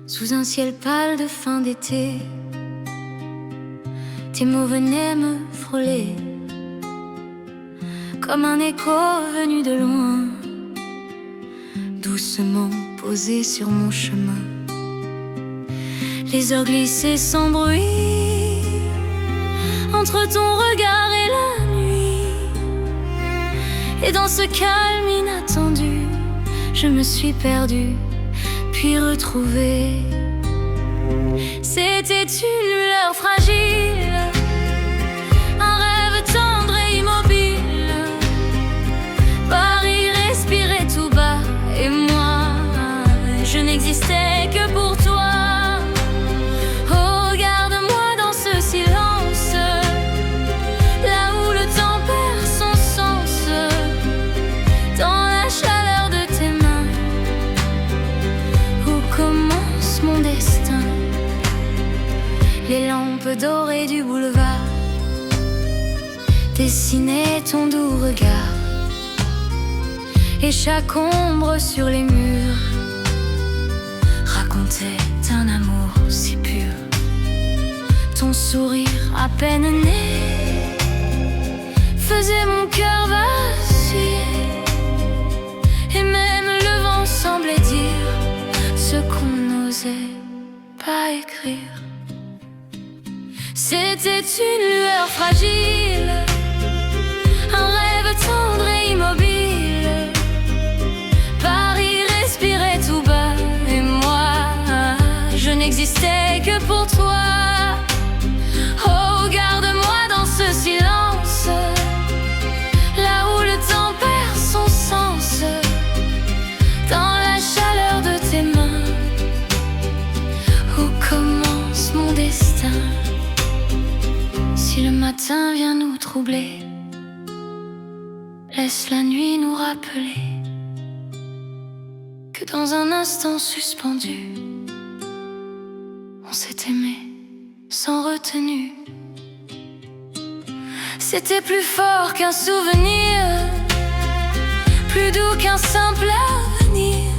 Sous un ciel pâle de fin d'été, tes mots venaient me frôler, comme un écho venu de loin, doucement posé sur mon chemin. Les heures glissaient sans bruit entre ton regard et la nuit, et dans ce calme inattendu, je me suis perdue puis retrouvée. C'était une lueur fragile, un rêve tendre et immobile. Paris respirait tout bas et moi, je n'existais que pour toi. Oh, garde-moi dans ce silence, là où le temps perd son sens, dans la chaleur de tes mains, où commence mon destin. Les lampes dorées du boulevard dessinaient ton doux regard, et chaque ombre sur les murs racontait un amour si pur. Ton sourire à peine né faisait mon cœur vaciller, et même le vent semblait dire ce qu'on n'osait pas écrire. C'était une lueur fragile, un rêve tendre et immobile. Paris respirait tout bas et moi, je n'existais que pour toi. Oh, garde-moi dans ce silence, là où le temps perd son sens, dans la chaleur de tes mains, où commence mon destin. Si le matin vient nous troubler, laisse la nuit nous rappeler que dans un instant suspendu, on s'est aimé sans retenue. C'était plus fort qu'un souvenir, plus doux qu'un simple avenir.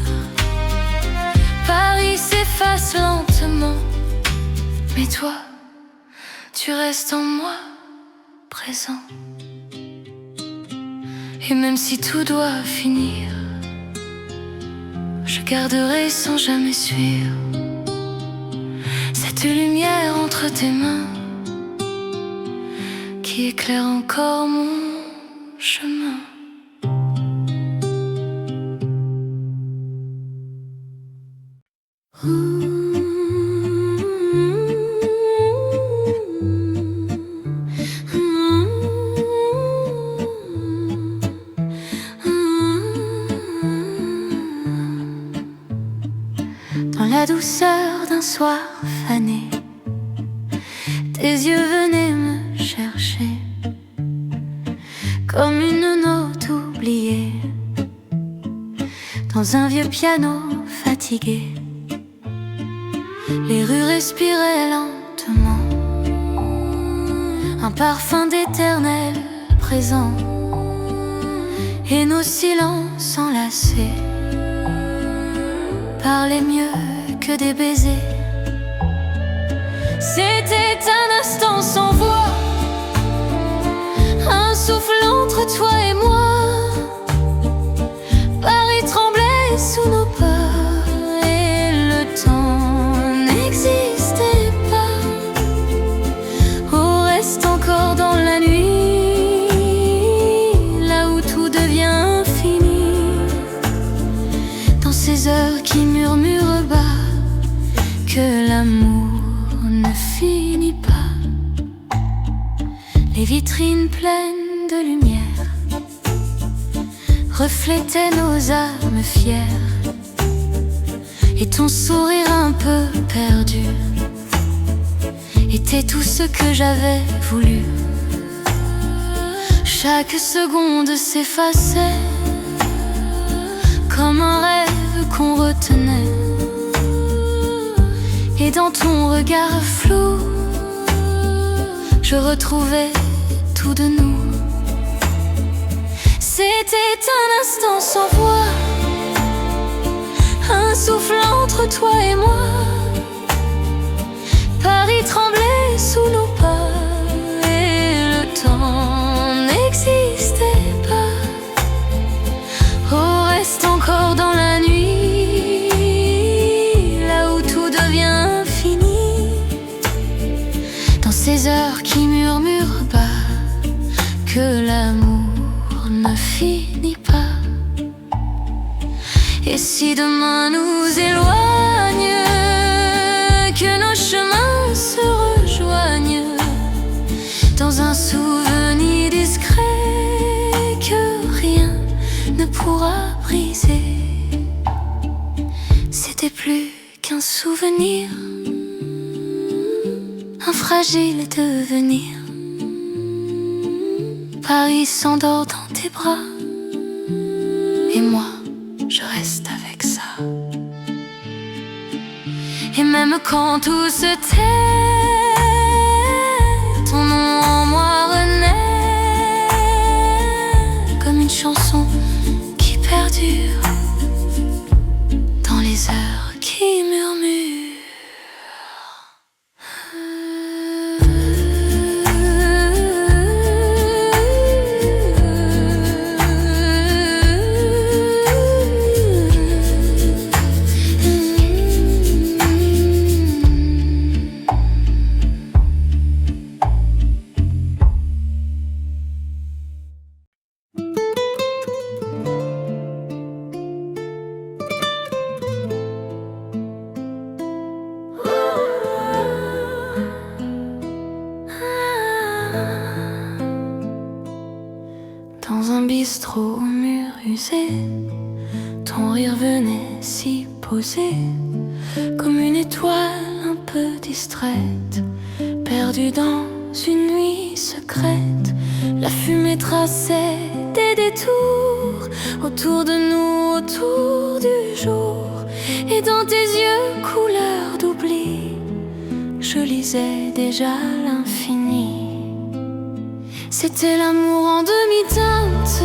Paris s'efface lentement, mais toi, tu restes en moi, présent. Et même si tout doit finir, je garderai sans jamais suivre cette lumière entre tes mains qui éclaire encore mon chemin. Dans la douceur d'un soir fané, tes yeux venaient me chercher, comme une note oubliée dans un vieux piano fatigué. Les rues respiraient lentement, un parfum d'éternel présent, et nos silences enlacés parlaient mieux que des baisers. C'était un instant sans voix, un souffle entre toi et moi. Paris tremblait sous nos pas et le temps n'existait pas. Oh, reste encore dans la nuit, là où tout devient infini, dans ces heures qui murmurent bas que l'amour ne finit pas. Les vitrines pleines de lumière reflétaient nos âmes fières, et ton sourire un peu perdu était tout ce que j'avais voulu. Chaque seconde s'effaçait comme un rêve qu'on retenait, Et dans ton regard flou, je retrouvais tout de nous. C'était un instant sans voix, un souffle entre toi et moi. Paris tremblait sous nos pas et le temps n'existait pas. Oh, reste encore dans la nuit, là où tout devient infini, dans ces heures qui murmurent bas que l'amour ne finit pas. Et si demain nous éloigne, que nos chemins se rejoignent dans un souvenir discret que rien ne pourra briser. C'était plus qu'un souvenir, un fragile devenir. Paris s'endort dans tes bras et moi je reste avec ça. Et même quand tout se tait, ton nom en moi renaît comme une chanson qui perdure dans les heures qui murmurent. Dans un bistrot au mur usé, ton rire venait s'y poser comme une étoile un peu distraite, perdue dans une nuit secrète. La fumée traçait des détours autour de nous, autour du jour. Et dans tes yeux couleur d'oubli, je lisais déjà l'infini. C'était l'amour en demi-teinte,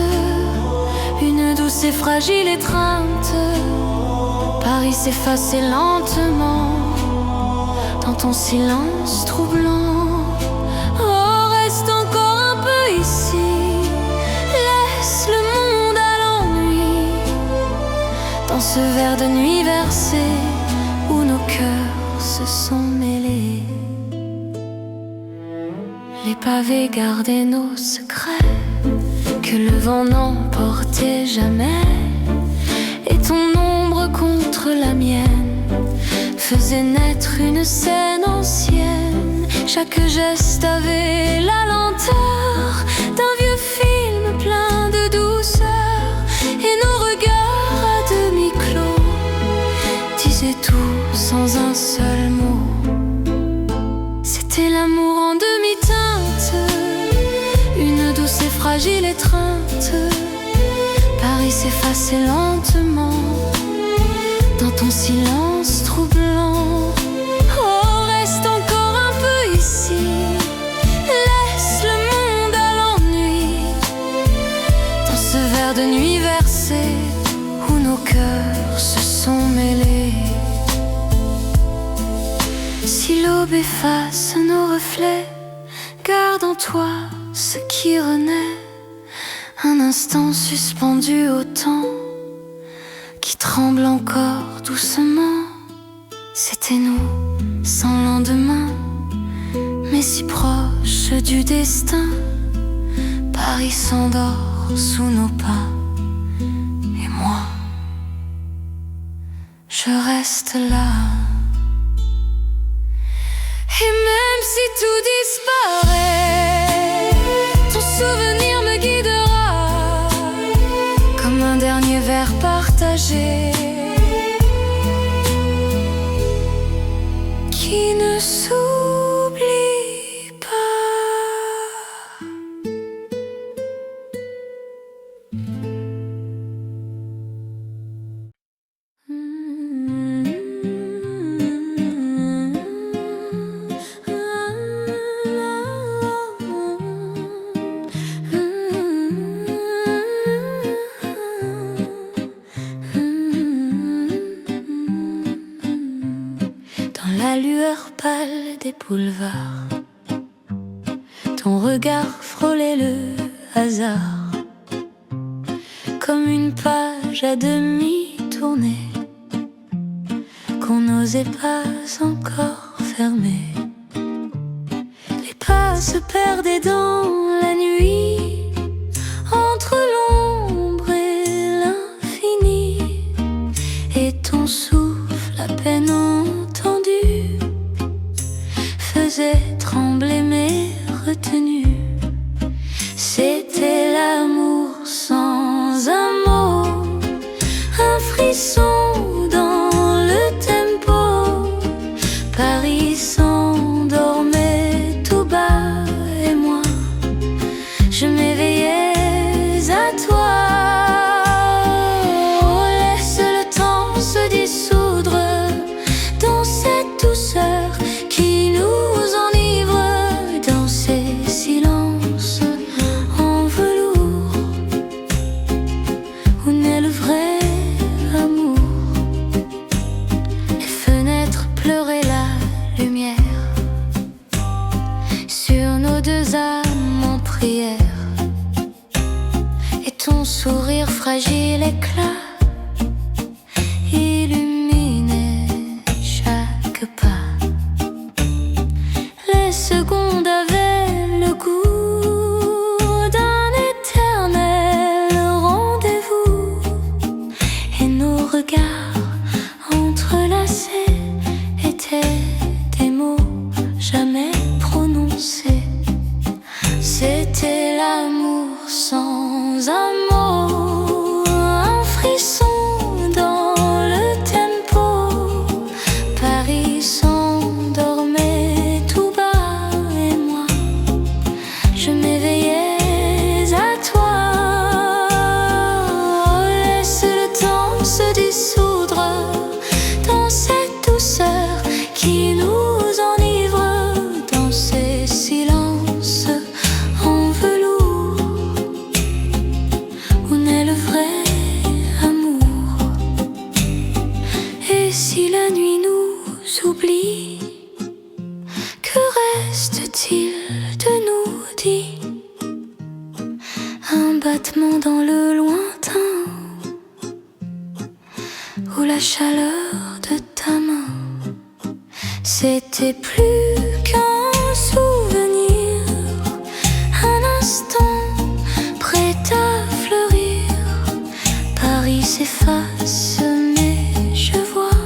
une douce et fragile étreinte. Paris s'effaçait lentement dans ton silence troublant. Oh, reste encore un peu ici, laisse le monde à l'ennui, dans ce verre de nuit versé où nos cœurs se sont mêlés. Les pavés gardaient nos secrets que le vent n'emportait jamais. Et ton ombre contre la mienne faisait naître une scène ancienne. Chaque geste avait la lenteur d'un vieux film plein de douceur. Et nos regards à demi-clos disaient tout sans un seul mot. C'était l'amour en demi-teinte, une douce et fragile étreinte. Paris s'effaçait lentement dans ton silence troublant. Oh, reste encore un peu ici, laisse le monde à l'ennui, dans ce verre de nuit versé où nos cœurs se sont mêlés. Si l'aube efface nos reflets, garde en toi ce qui renaît, un instant suspendu au temps qui tremble encore doucement. C'était nous, sans lendemain, mais si proche du destin. Paris s'endort sous nos pas et moi, je reste là. Et même si tout disparaît, ton souvenir me guidera comme un dernier verre partagé qui ne s'oublie pas. la lueur pâle des boulevards. Ton regard frôlait le hasard, comme une page à demi tournée qu'on n'osait pas encore fermer. Les pas se perdaient dans la nuit, entre l'ombre et l'infini, et ton souffle à peine entendu faisait trembler mes retenues. C'était l'amour sans un mot, un frisson dans le tempo. Paris s'endormait tout bas et moi, je m'éveillais à toi. Oh, laisse le temps se dissoudre dans cette douceur qui nous enivre, dans ces silences en velours où naît le vrai amour. Les fenêtres pleuraient la lumière sur nos deux âmes en prière, et ton sourire fragile éclat illuminait chaque pas. Les secondes avaient le goût d'un éternel rendez-vous, et nos regards entrelacés étaient des mots jamais prononcés. C'était l'amour sans un mot, un frisson dans le tempo. Paris s'endormait tout bas et moi, je m'éveillais à toi. Laisse le temps se dissoudre dans cette douceur qui nous enivre, dans ces silences en velours où naît le vrai amour. Et si la nuit nous oublie, que reste-t-il de nous dit? Un battement dans le lointain, ou la chaleur de ta main. C'était plus qu'un souvenir, un instant prêt à fleurir. Paris s'efface mais je vois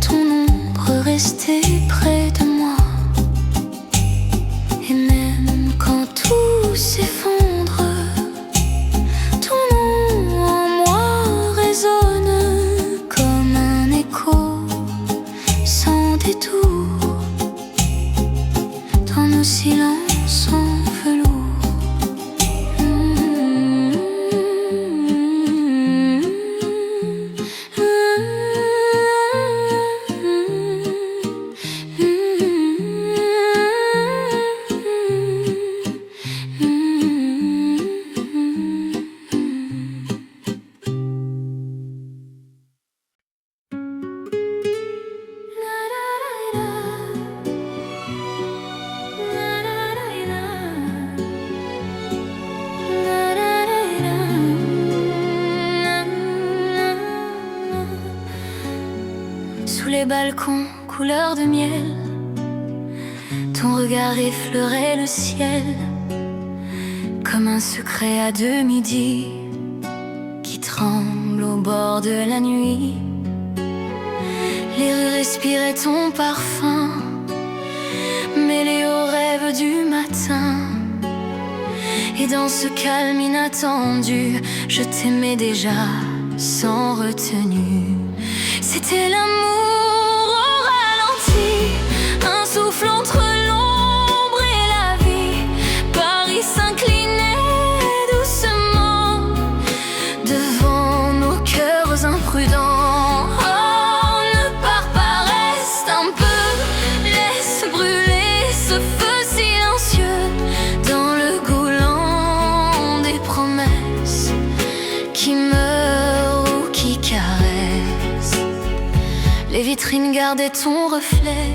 ton ombre rester près de moi. Et même quand tout s'effondre, ton nom en moi résonne comme un écho sans détour dans nos silences en velours. Sous les balcons couleur de miel, ton regard effleurait le ciel comme un secret à demi dit qui tremble au bord de la nuit. Les rues respiraient ton parfum, mêlé aux rêves du matin. Et dans ce calme inattendu, je t'aimais déjà sans retenue. C'était l'amour au ralenti, un souffle entre l'ombre et la vie. Paris s'inclinait doucement devant nos cœurs imprudents. Oh, ne pars pas, reste un peu, laisse brûler ce feu silencieux dans le goulant des promesses qui meurent ou qui caressent. les vitrines gardaient ton reflet,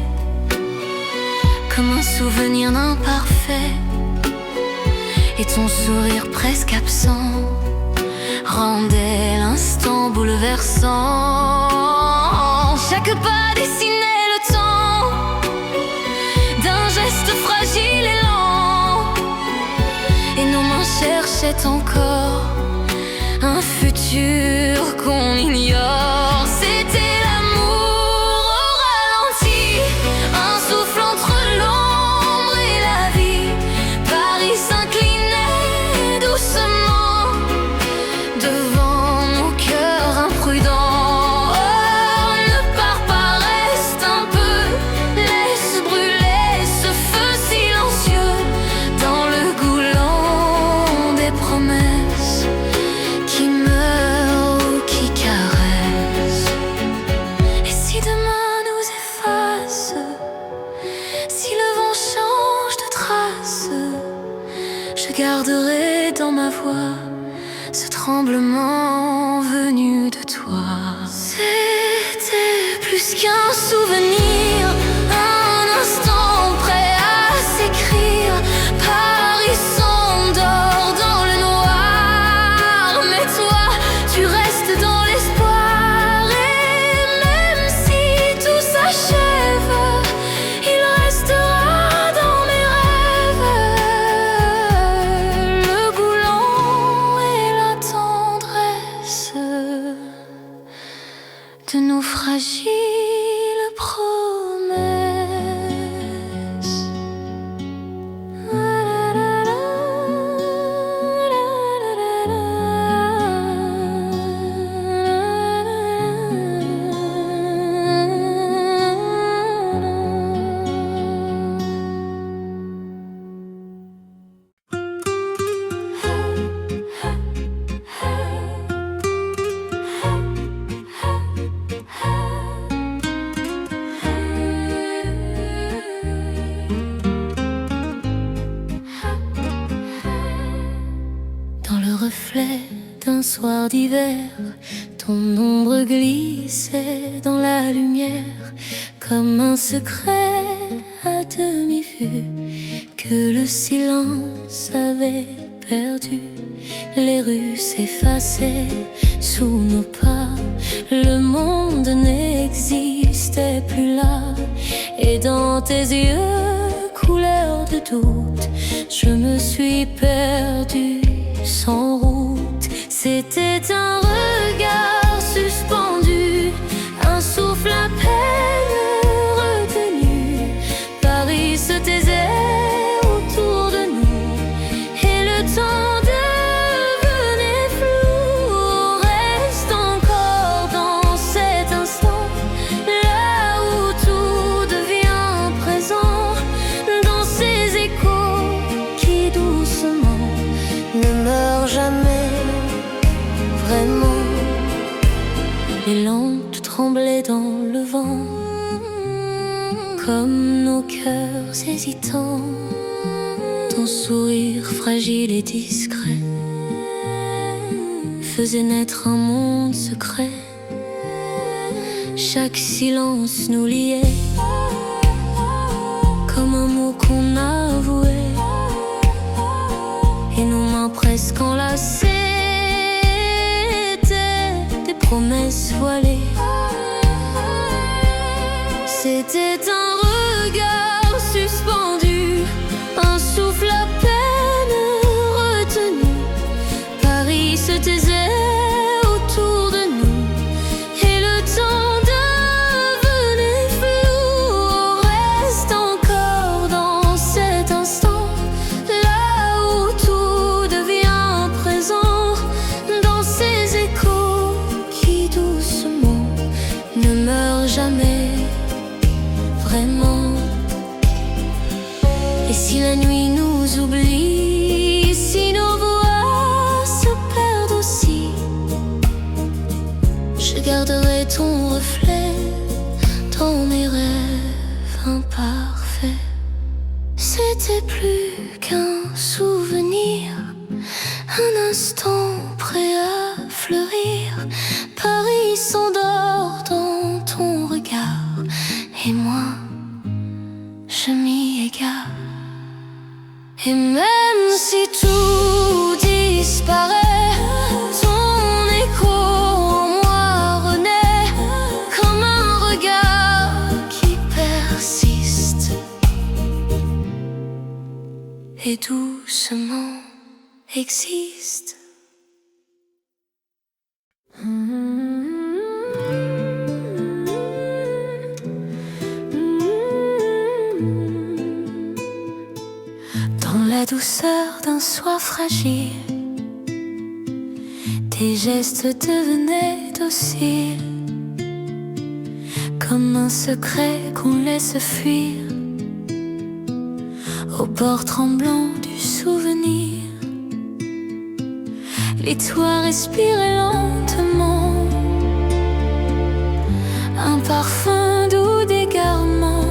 comme un souvenir imparfait. Et ton sourire presque absent rendait l'instant bouleversant. Chaque pas dessinait le temps d'un geste fragile et lent, et nos mains cherchaient encore un futur qu'on ignore. C'était l'amour au ralenti, un souffle entre l'ombre et la vie. Paris s'inclinait doucement devant nos cœurs imprudents. Oh, ne pars pas, reste un peu, laisse brûler ce feu silencieux dans le goulant des promesses qui meurt ou qui caresse. Et si demain nous efface, si le vent change de trace, je garderai dans ma voix ce tremblement venu de toi. C'était plus qu'un souvenir, un instant prêt à s'écrire. Paris s'endort dans le noir, mais toi, tu restes dans l'espoir. Et même si tout s'achève, il restera dans mes rêves le goulant et la tendresse de nos fragiles promesses. Dans le reflet d'un soir d'hiver, ton ombre glissait dans la lumière, comme un secret à demi-vue que le silence avait perdu. Les rues s'effaçaient sous nos pas, le monde n'existait plus là. Et dans tes yeux, couleur de doute, je me suis perdue sans route. C'était un regard suspendu, un souffle à peine retenu. Paris se taisait autour de nous, et le temps devenait flou. Reste encore dans cet instant, là où tout devient présent, dans ces échos qui doucement ne meurt jamais vraiment. Les lampes tremblaient dans le vent, comme nos cœurs hésitants. Ton sourire fragile et discret faisait naître un monde secret. Chaque silence nous liait, comme un mot qu'on avouait, et nos mains presque enlacées étaient des promesses voilées. C'était un regard suspendu, un souffle à peine retenu. Paris se taisait autour de nous, et le temps devenait flou. Reste encore dans cet instant, là où tout devient présent, dans ces échos qui doucement ne meurent jamais vraiment. Et si la nuit nous oublie, si nos voix se perdent aussi, je garderai ton reflet dans mes rêves imparfaits. C'était plus qu'un souvenir, un instant prêt à fleurir. Paris s'endort dans ton regard, et doucement existe. Dans la douceur d'un soir fragile, tes gestes devenaient dociles, comme un secret qu'on laisse fuir au bord tremblant du souvenir. Les toits respiraient lentement, un parfum doux d'égarement.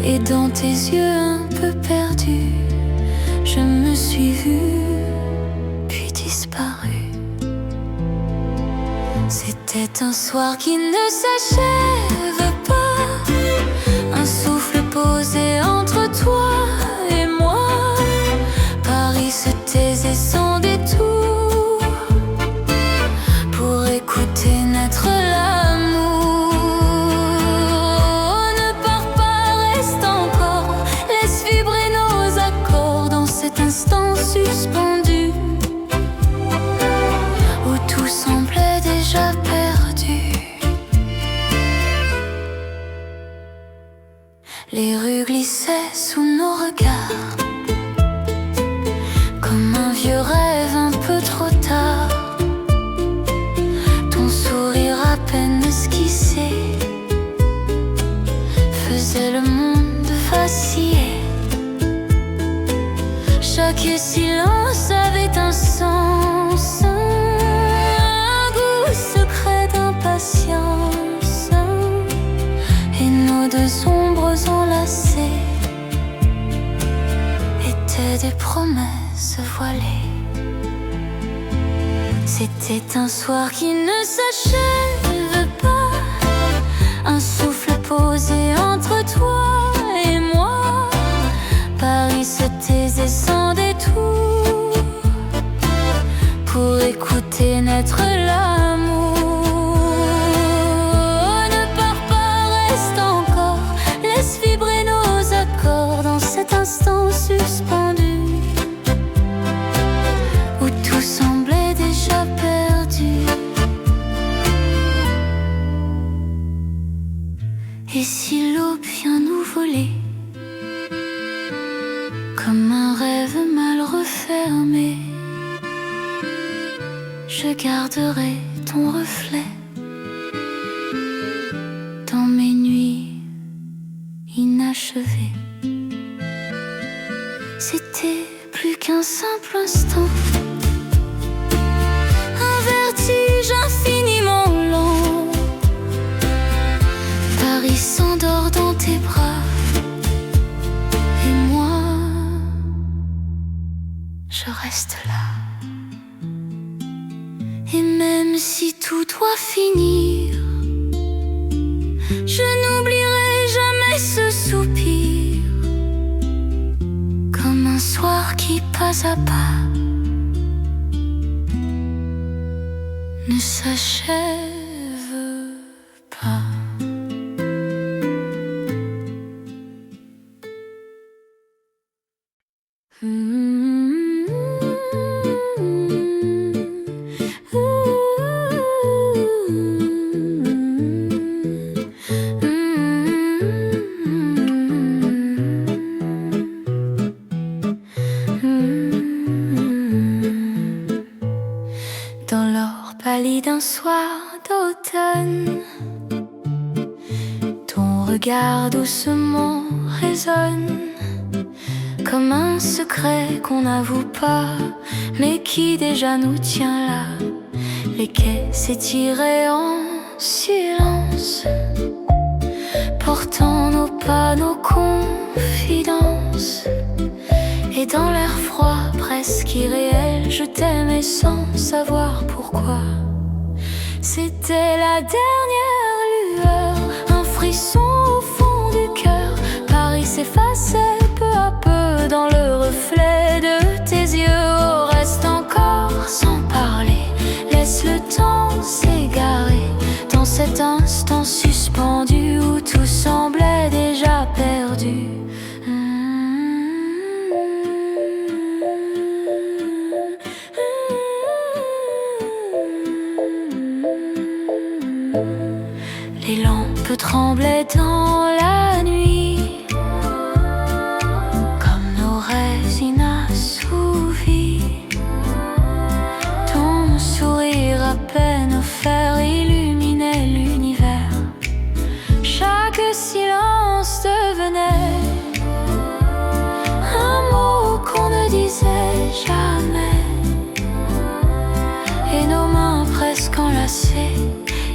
Et dans tes yeux un peu perdus, je me suis vue, puis disparue. C'était un soir qui ne s'achève pas, un souffle posé entre toi et moi. Paris se taisait sans détour pour écouter naître l'amour. Ne pars pas, reste encore, laisse vibrer nos accords dans cet instant suspendu où tout semblait déjà perdu. Les rues glissaient sous nos regards, comme un vieux rêve un peu trop tard. Ton sourire à peine esquissé faisait le monde vaciller. Chaque silence avait un sens, un goût secret d'impatience. Et nos deux ombres enlacées étaient des promesses voilées. C'était un soir qui ne s'achève pas, un souffle posé entre toi et moi. Paris se taisait sans détour pour écouter naître l'amour. Ne pars pas, reste encore, laisse vibrer nos accords dans cet instant suspendu où tout semblait déjà perdu. Et si l'aube vient nous voler, comme un rêve mal refermé, je garderai ton reflet dans mes nuits inachevées. C'était plus qu'un simple instant, un vertige infiniment lent. Paris s'endort dans tes bras et moi, je reste là. Et même si tout doit finir, je n'oublierai jamais ce soupir, comme un soir qui pas à pas ne s'achève pas. Dans l'or pâli d'un soir d'automne, ton regard doucement résonne comme un secret qu'on n'avoue pas, mais qui déjà nous tient là. Les quais s'étiraient en silence, portant nos pas, nos confidences. Et dans l'air froid, presque irréel, je t'aimais sans savoir pourquoi. C'était la dernière lueur, un frisson au fond du cœur. Paris s'effaçait peu à peu dans le reflet de tes yeux. Oh, reste encore sans parler, laisse le temps s'égarer dans cet instant suspendu où tout semblait déjà perdu. Les lampes tremblaient dans la nuit, comme nos rêves inassouvis. Ton sourire à peine offert illuminait l'univers. Chaque silence devenait un mot qu'on ne disait jamais, et nos mains presque enlacées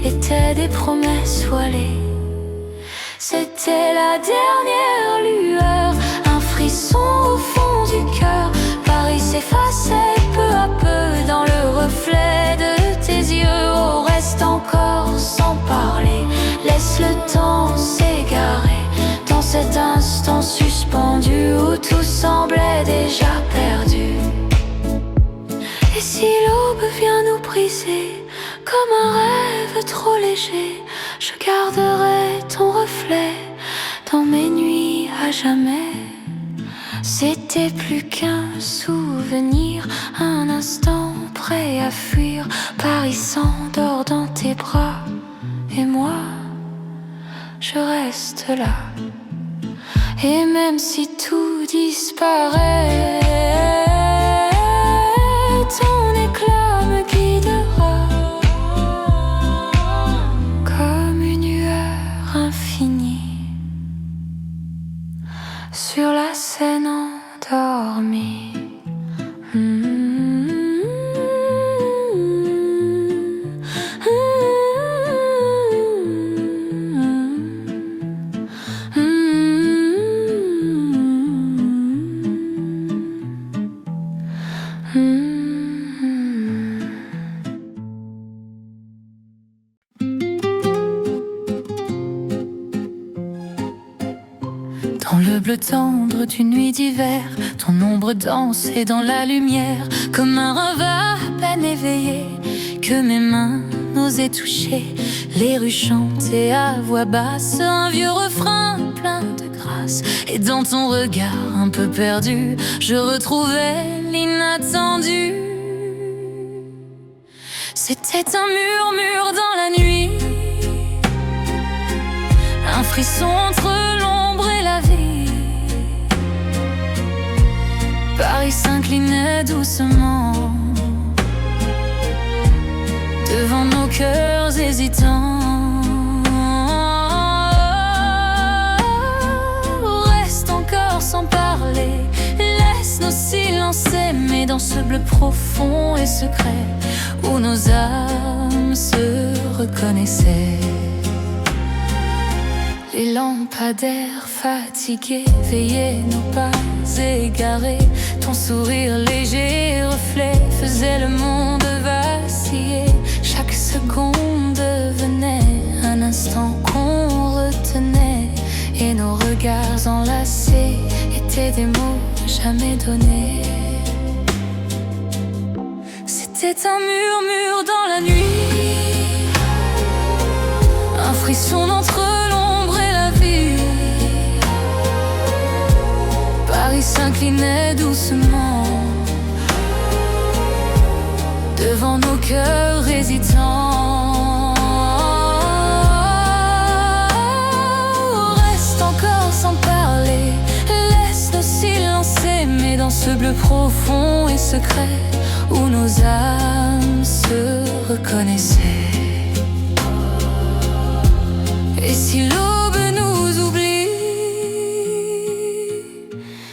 étaient des promesses voilées. C'était la dernière lueur, un frisson au fond du cœur. Paris s'effaçait peu à peu dans le reflet de tes yeux. Oh, reste encore sans parler, laisse le temps s'égarer dans cet instant suspendu où tout semblait déjà perdu. Et si l'aube vient nous briser comme un rêve trop léger, je garderai ton reflet dans mes nuits à jamais. C'était plus qu'un souvenir, un instant prêt à fuir. Paris s'endort dans tes bras et moi, je reste là. Et même si tout disparaît, ton éclat me guidera comme une lueur infinie sur la Seine endormie. Dans le bleu tendre d'une nuit d'hiver, ton ombre dansait dans la lumière, comme un rêve à peine éveillé que mes mains n'osaient toucher. Les rues chantaient à voix basse un vieux refrain plein de grâce, et dans ton regard un peu perdu, je retrouvais l'inattendu. C'était un murmure dans la nuit, un frisson entre l'ombre et la vie. Paris s'inclinait doucement devant nos cœurs hésitants. Reste encore sans parler, laisse nos silences s'aimer dans ce bleu profond et secret où nos âmes se reconnaissaient. Les lampadaires fatigués veillaient nos pas égarés. Ton sourire léger reflet faisait le monde vaciller. Chaque seconde devenait un instant qu'on retenait, et nos regards enlacés étaient des mots jamais donnés. C'était un murmure dans la nuit, un frisson entre l'ombre et la vie. Paris s'inclinait doucement devant nos cœurs hésitants. Reste encore sans parler, laisse nos silences s'aimer dans ce bleu profond et secret où nos âmes se reconnaissaient. Et si l'aube nous oublie,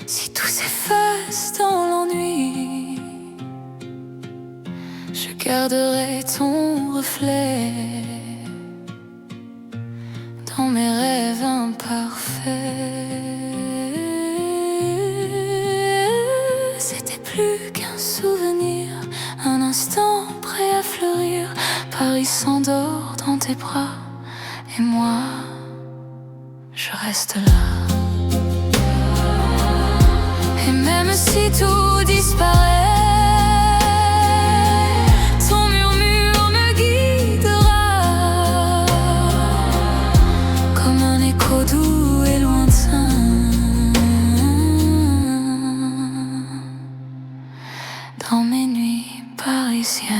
si tout s'efface dans l'ennui, je garderai ton reflet dans mes rêves imparfaits. C'était plus qu'un souvenir, un instant prêt à fleurir. Paris s'endort dans tes bras et moi, je reste là. Et même si tout disparaît, ton murmure me guidera comme un écho doux et lointain dans mes nuits parisiennes.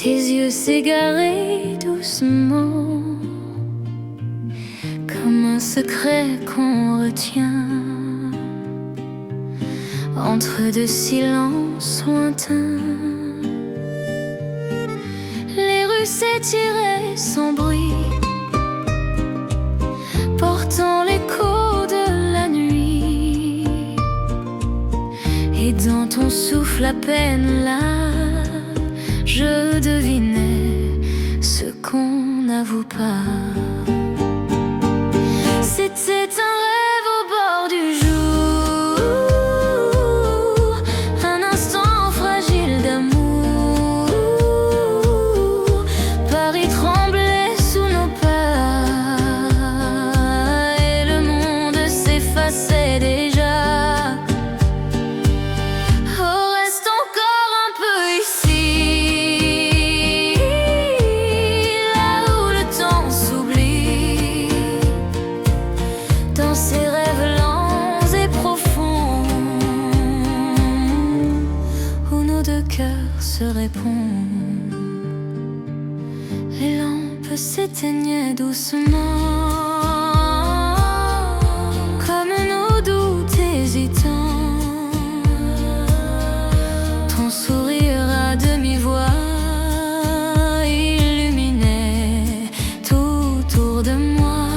tes yeux s'égarer doucement, comme un secret qu'on retient entre deux silences lointains. Les rues s'étiraient sans bruit, portant l'écho de la nuit, et dans ton souffle à peine là, je devinais ce qu'on n'avoue pas. C'était un rêve au bord du jour, un instant fragile d'amour. Paris tremblait sous nos pas, et le monde s'effaçait déjà. Oh, reste encore un peu ici, là où le temps s'oublie, dans ces rêves lents et profonds, où nos deux cœurs se répondent. Les lampes s'éteignaient doucement, comme nos doutes hésitants. Ton sourire à demi-voix illuminait tout autour de moi.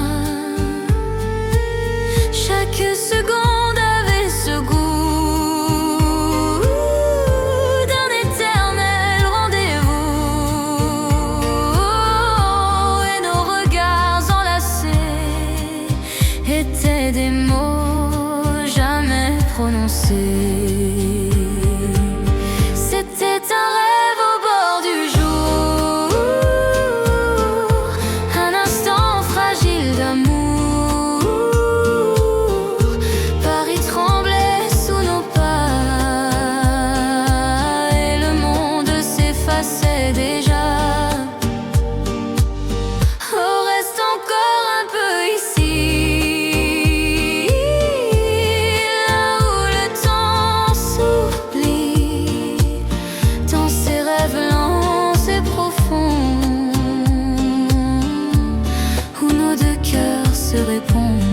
Chaque seconde avait ce goût d'un éternel rendez-vous, et nos regards enlacés étaient des mots jamais prononcés. C'était un rêve au bord du jour, un instant fragile d'amour. Paris tremblait sous nos pas, et le monde s'effaçait déjà. Oh, reste encore un peu ici, là où le temps s'oublie, dans ces rêves lents et profonds, où nos deux cœurs se répondent.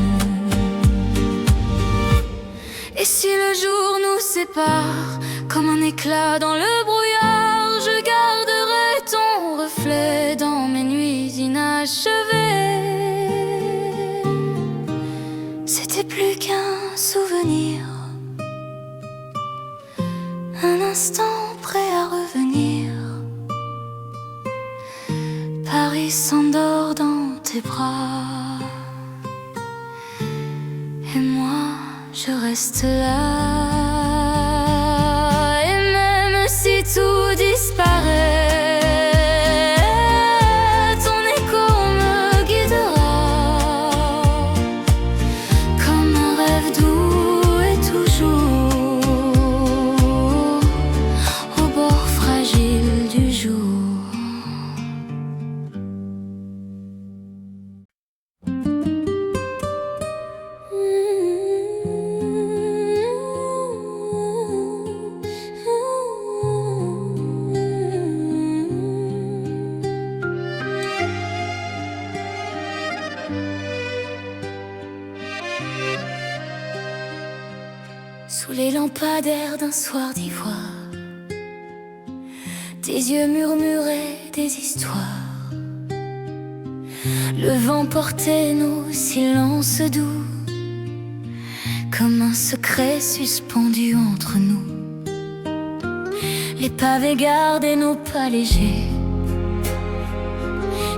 Et si le jour nous sépare, comme un éclat dans le brouillard, je garderai ton reflet dans mes nuits inachevées. C'était plus qu'un souvenir, un instant prêt à revenir. Paris s'endort dans tes bras, et moi je reste là. Et même si tout disparaît, ton écho me guidera, comme un rêve doux et toujours au bord fragile du jour. Sous les lampadaires d'un soir d'ivoire, tes yeux murmuraient des histoires. Le vent portait nos silences doux, comme un secret suspendu entre nous. Les pavés gardaient nos pas légers,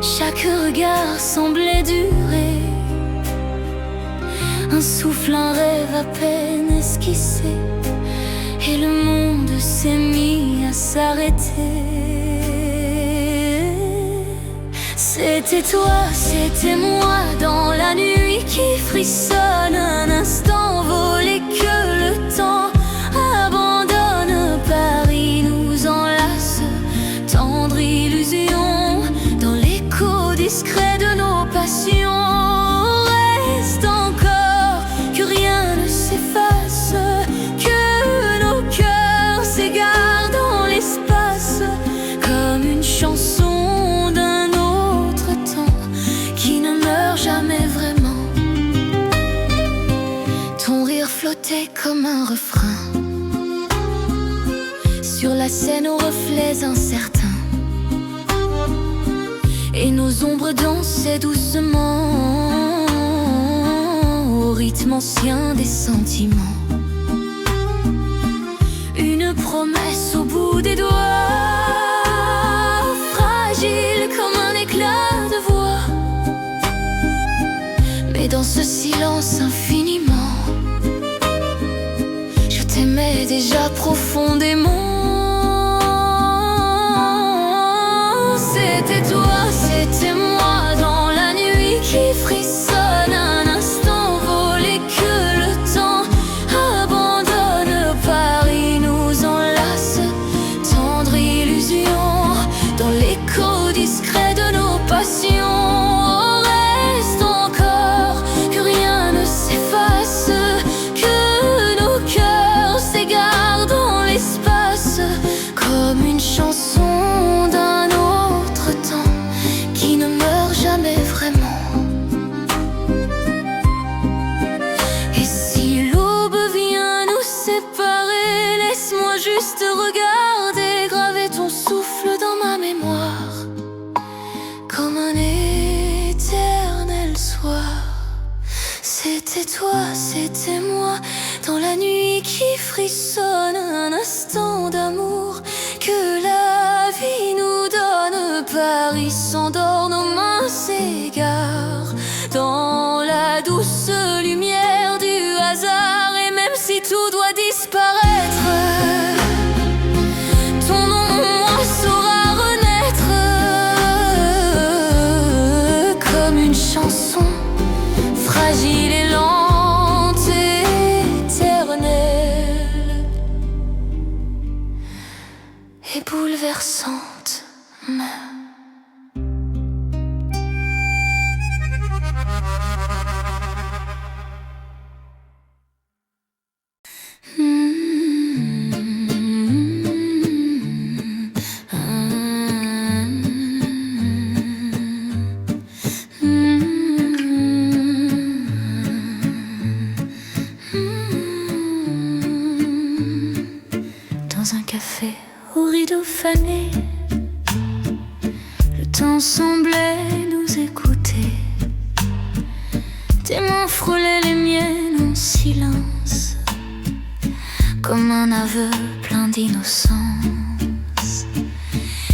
chaque regard semblait durer. Un souffle, un rêve à peine esquissé, et le monde s'est mis à s'arrêter. C'était toi, c'était moi, dans la nuit qui frissonne. Un instant volé que le temps abandonne. Paris nous enlace, tendre illusion, dans l'écho discret de nos passions. Reste encore que rien ne s'efface, que nos cœurs s'égarent dans l'espace, comme une chanson très incertain. Et nos ombres dansaient doucement au rythme ancien des sentiments. Une promesse au bout des doigts, fragile comme un éclat de voix. Mais dans ce silence infiniment, je t'aimais déjà profondément. C'était toi, c'était moi, dans la nuit qui frissonne. Un instant volé que le temps abandonne. Paris nous enlace, tendre illusion, dans l'écho discret de nos passions. Reste encore que rien ne s'efface, que nos cœurs s'égarent dans l'espace, comme une chanson d'un autre temps qui ne meurt jamais vraiment. Et si l'aube vient nous séparer, laisse-moi juste regarder, graver ton souffle dans ma mémoire, comme un éternel soir. C'était toi, c'était moi, dans la nuit qui frissonne. Un instant d'amour que la vie nous donne. Paris s'endort, nos mains s'égarent dans la douce lumière du hasard. Et même si tout doit disparaître, ton nom moi saura renaître, comme une chanson fragile et lente, éternelle et bouleversante. Dans un café au rideau fané, le temps semblait nous écouter. Tes mains frôlaient les miennes en silence, comme un aveu plein d'innocence.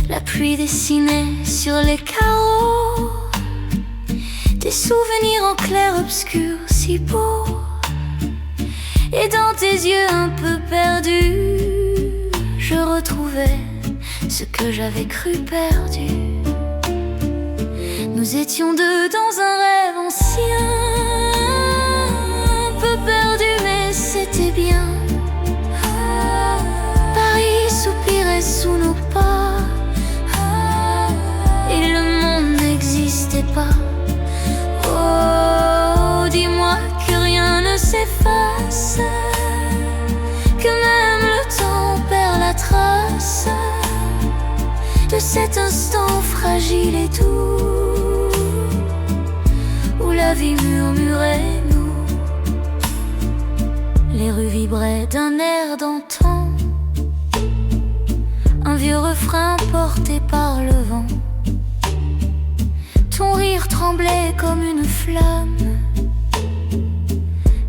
La pluie dessinait sur les carreaux des souvenirs en clair-obscur si beaux. Et dans tes yeux un peu perdus, je retrouvais ce que j'avais cru perdu. Nous étions deux dans un rêve ancien, un peu perdu mais c'était bien. Paris soupirait sous nos pas, et le monde n'existait pas. Oh, dis-moi que rien ne s'efface, que même le temps perd la trace de cet instant fragile et doux, où la vie murmurait nous. Les rues vibraient d'un air d'antan, un vieux refrain porté par le vent. Ton rire tremblait comme une flamme,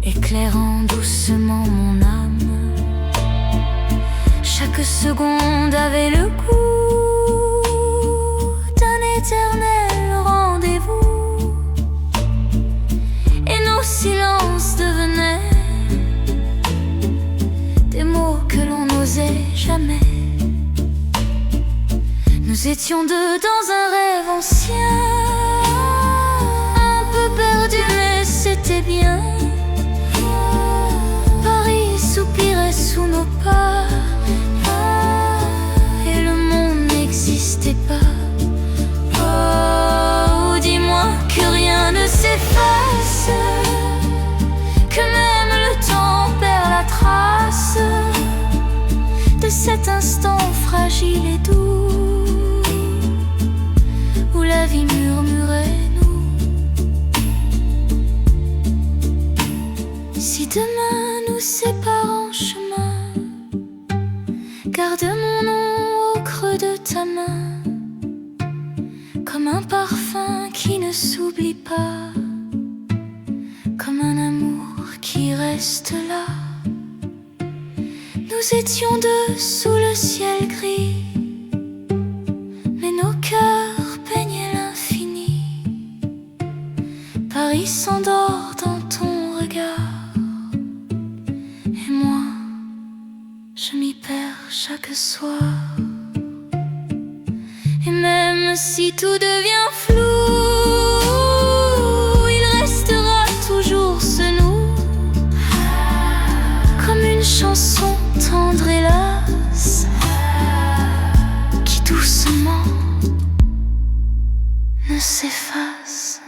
éclairant doucement mon âme. Chaque seconde avait le goût d'un éternel rendez-vous, et nos silences devenaient des mots que l'on n'osait jamais. Nous étions deux dans un rêve ancien, un peu perdu mais c'était bien. Paris soupirait sous nos pas, et le monde n'existait pas. Oh, dis-moi que rien ne s'efface, que même le temps perd la trace de cet instant fragile et doux, où la vie murmurait nous. Si demain nous séparons chemin, un parfum qui ne s'oublie pas, comme un amour qui reste là. Nous étions deux sous le ciel gris, mais nos cœurs peignaient l'infini. Paris s'endort dans ton regard, et moi, je m'y perds chaque soir. Et même si tout devient flou, il restera toujours ce nous, comme une chanson tendre hélas, qui doucement ne s'efface.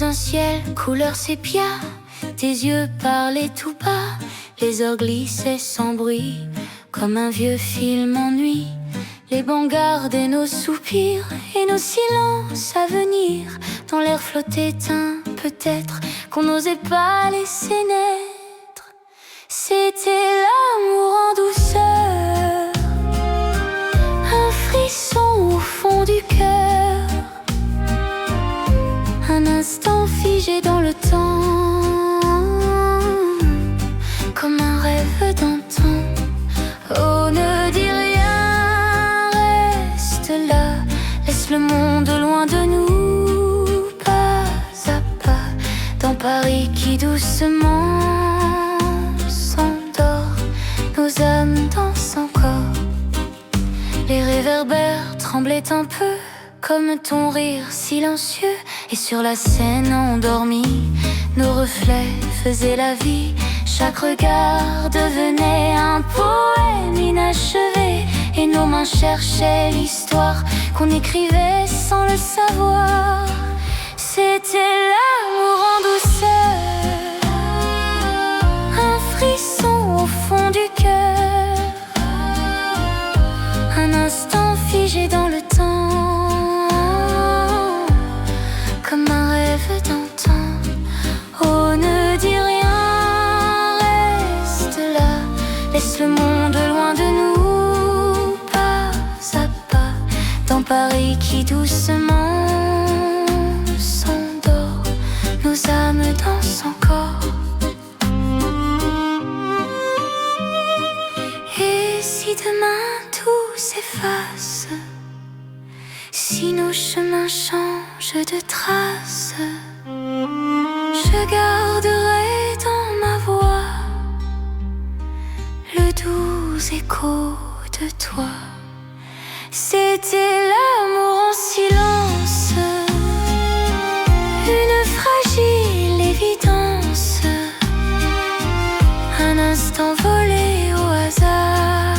Un ciel couleur sépia, tes yeux parlaient tout bas, les heures glissaient sans bruit, comme un vieux film en nuit. Les bancs gardaient nos soupirs et nos silences à venir. Dans l'air flottait un peut-être qu'on n'osait pas laisser naître. C'était l'amour en douceur, un frisson au fond du cœur, un instant figé dans le temps, comme un rêve d'antan. Oh, ne dis rien, reste là, laisse le monde loin de nous, pas à pas, dans Paris qui doucement s'endort, nos âmes dansent encore. Les réverbères tremblaient un peu, comme ton rire silencieux, et sur la scène endormie, nos reflets faisaient la vie. Chaque regard devenait un poème inachevé, et nos mains cherchaient l'histoire qu'on écrivait sans le savoir. C'était l'amour en douceur, un frisson au fond du cœur, un instant figé dans le temps, comme un rêve d'antan. Oh, ne dis rien, reste là, laisse le monde loin de nous, pas à pas, dans Paris qui doucement s'endort, nos âmes dansent encore. Et si demain tout s'efface, si nos chemins changent de trace, je garderai dans ma voix le doux écho de toi. C'était l'amour en silence, une fragile évidence, un instant volé au hasard,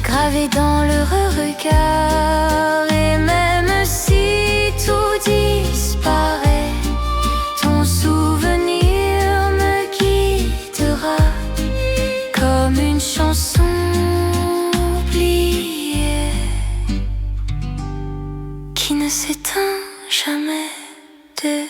gravé dans l'heureux regard. Et même si tout disparaît, ton souvenir me guidera, comme une chanson oubliée qui ne s'éteint jamais de.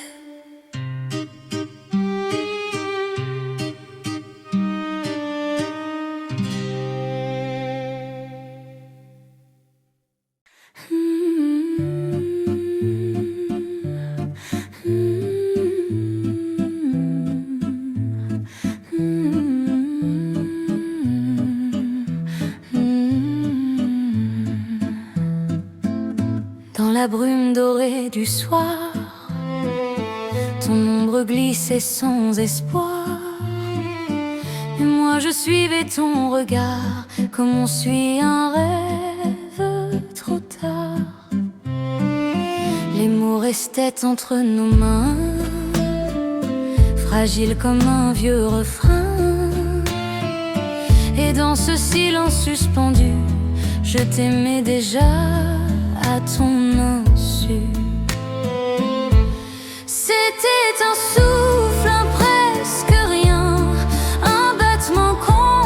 Dans la brume dorée du soir, ton ombre glissait sans espoir, et moi je suivais ton regard comme on suit un rêve trop tard. Les mots restaient entre nos mains, fragiles comme un vieux refrain, et dans ce silence suspendu, je t'aimais déjà à ton insu. C'était un souffle, un presque rien, un battement qu'on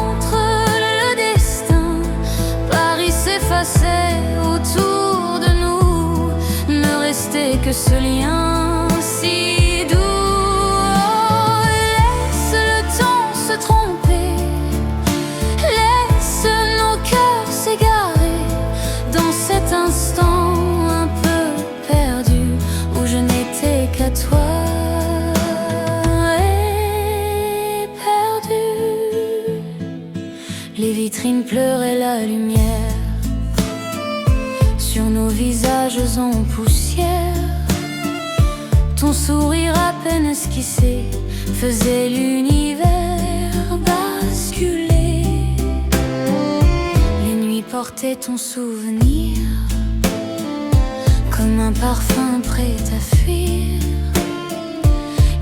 Les vitrines pleuraient la lumière. Sur nos visages en poussière, ton sourire à peine esquissé faisait l'univers basculer. Les nuits portaient ton souvenir comme un parfum prêt à fuir.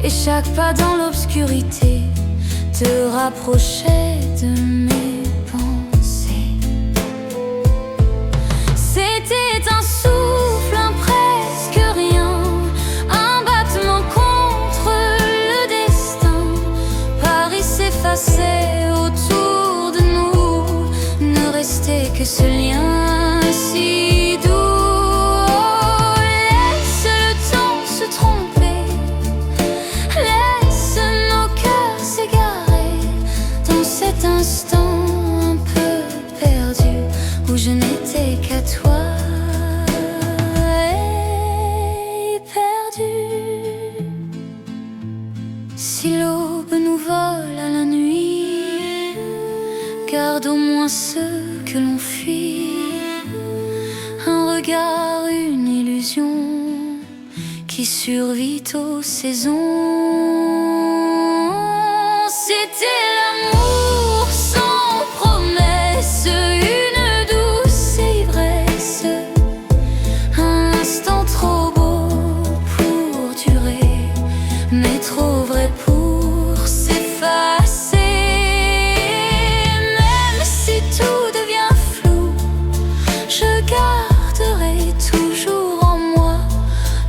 Et chaque pas dans l'obscurité te rapprochait de mes pensées. C'était un souffle, un presque rien, un battement contre le destin. Paris s'effaçait autour de nous, ne restait que ce lien si doux. Un peu perdu où je n'étais qu'à toi et perdu. Si l'aube nous vole à la nuit, garde au moins ceux que l'on fuit. Un regard, une illusion qui survit aux saisons. C'était l'amour sans promesse, une douce ivresse, un instant trop beau pour durer, mais trop vrai pour s'effacer. Même si tout devient flou, je garderai toujours en moi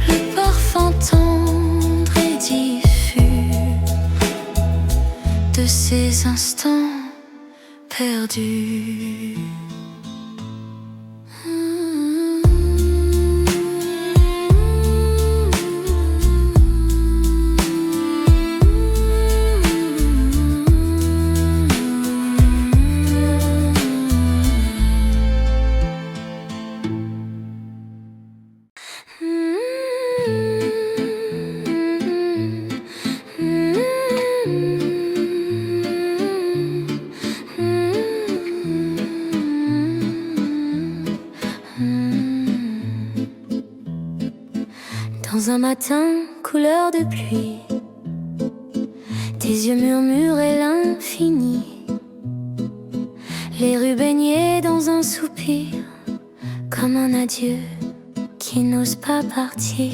le parfum tendre et diffus de ces instants perdus. Dans un matin couleur de pluie, tes yeux murmuraient l'infini. Les rues baignaient dans un soupir, comme un adieu qui n'ose pas partir.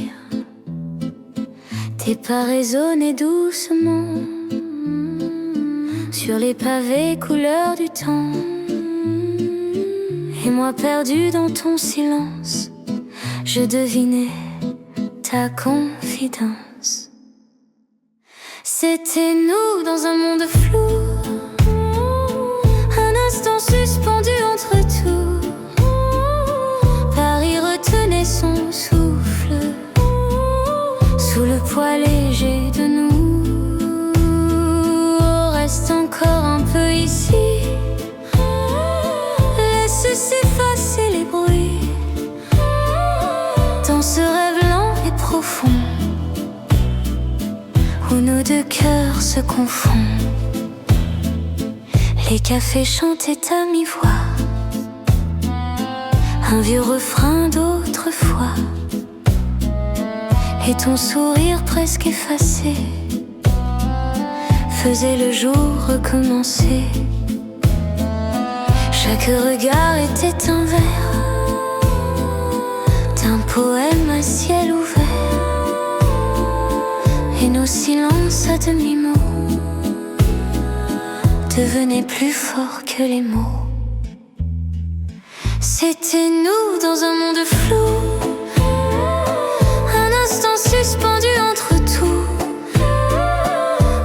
Tes pas résonnaient doucement sur les pavés couleur du temps. Et moi perdu dans ton silence, je devinais ta confidence. C'était nous dans un monde flou, un instant suspendu entre tout. Paris retenait son souffle sous le poids léger de nous. Oh, reste encore un peu ici, laisse s'effacer les bruits dans ce rêve lent et profond où nos deux cœurs se confondent. Les cafés chantaient à mi-voix un vieux refrain d'autrefois, et ton sourire presque effacé faisait le jour recommencer. Chaque regard était un vers d'un poème à ciel ouvert, et nos silences à demi-mots devenaient plus forts que les mots. C'était nous dans un monde flou, un instant suspendu entre tout.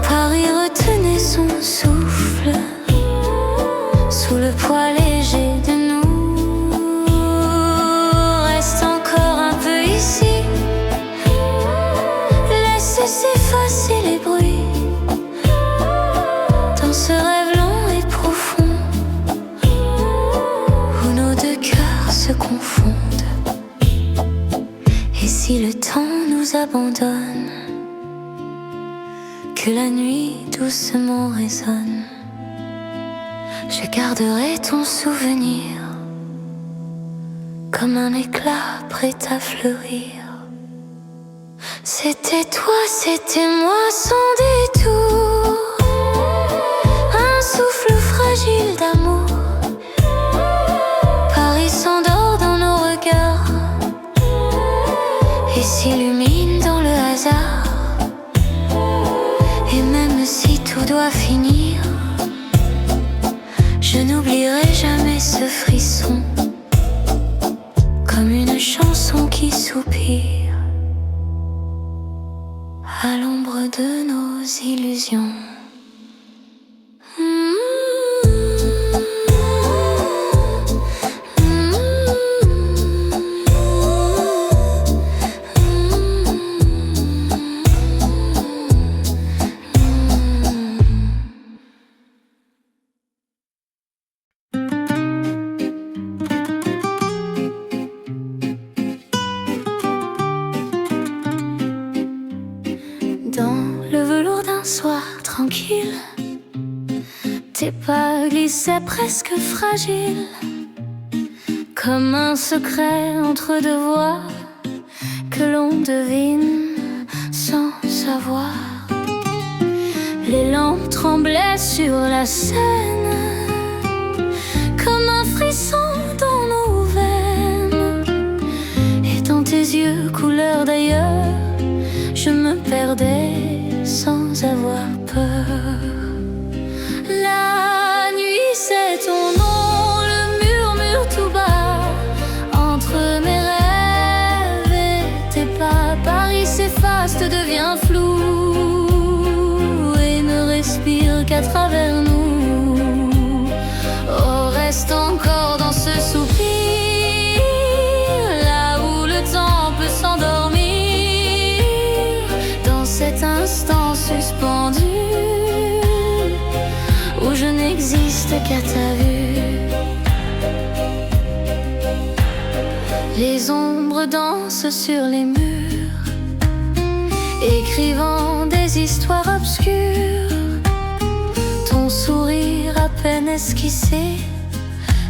Paris retenait son souffle sous le poids léger de nous. Reste encore un peu ici, laisse s'effacer les bruits dans ce rêve lent et profond où nos deux cœurs se confondent. Et si le temps nous abandonne, que la nuit doucement résonne, Je garderai ton souvenir comme un éclat prêt à fleurir. C'était toi, c'était moi sans détour, un souffle fragile d'amour. Paris s'endort dans nos regards et s'illumine dans le hasard. Et même si tout doit finir, je n'oublierai jamais ce frisson, comme une chanson qui soupire à l'ombre de nos illusions. Soir tranquille, tes pas glissaient presque fragiles, comme un secret entre deux voix que l'on devine sans savoir. Les lampes tremblaient sur la scène, comme un frisson dans nos veines. Et dans tes yeux couleur d'ailleurs, je me perdais sans avoir peur. La nuit c'est ton nom, le murmure tout bas entre mes rêves et tes pas. Paris s'efface, devient flou et ne respire qu'à travers nous. Oh, reste encore dans ce soupir, là où le temps peut s'endormir, dans cet instant suspendu où je n'existe qu'à ta vue. Les ombres dansent sur les murs, écrivant des histoires obscures. Ton sourire à peine esquissé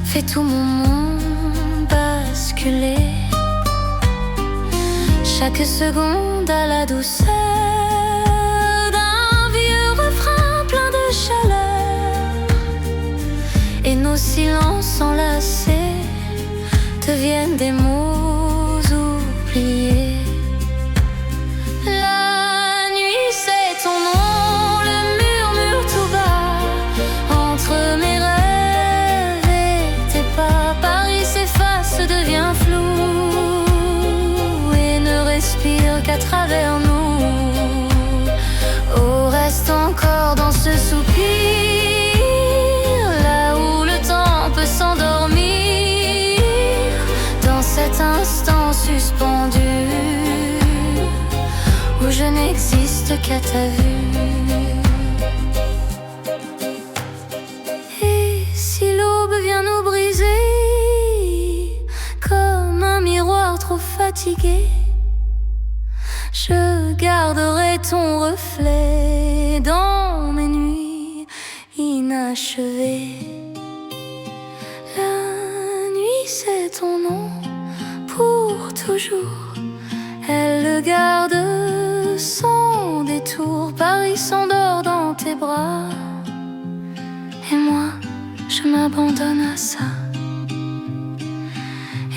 fait tout mon monde basculer. Chaque seconde a la douceur et nos silences enlacés deviennent des mots oubliés. La nuit c'est ton nom, le murmure tout bas entre mes rêves et tes pas. Paris s'efface, devient flou et ne respire qu'à travers nous. Oh, reste encore dans ce soupir, là où le temps peut s'endormir, dans cet instant suspendu où je n'existe qu'à ta vue. Et si l'aube vient nous briser comme un miroir trop fatigué, je garderai ton reflet dans mes nuits inachevées. La nuit c'est ton nom pour toujours, elle le garde sans détour. Paris s'endort dans tes bras et moi je m'abandonne à ça.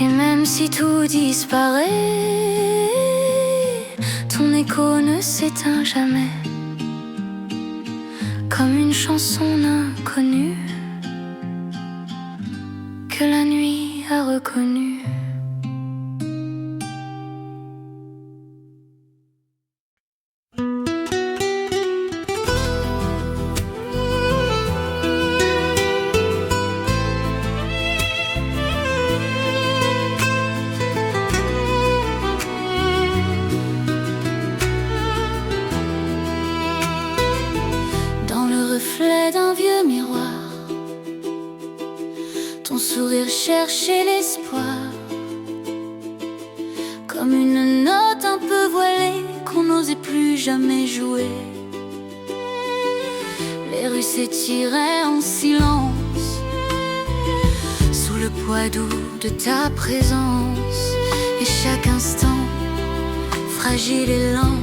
Et même si tout disparaît, ton écho ne s'éteint jamais, comme une chanson inconnue que la nuit a reconnue. Reflet d'un vieux miroir, ton sourire cherchait l'espoir, comme une note un peu voilée qu'on n'osait plus jamais jouer. Les rues s'étiraient en silence le poids doux de ta présence. Et chaque instant, fragile et lent,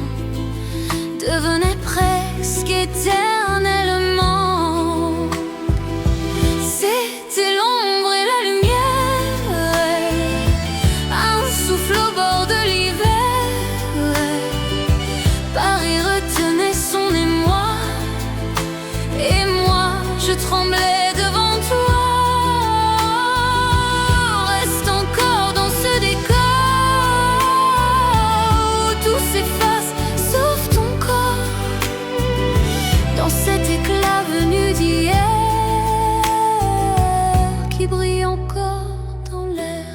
devenait presque éternellement. C'était l'ombre et la lumière, un souffle au bord de l'hiver. Paris retenait son émoi, et moi je tremblais devant toi. Reste encore dans ce décor où tout s'efface sauf ton corps, dans cet éclat venu d'hier qui brille encore dans l'air.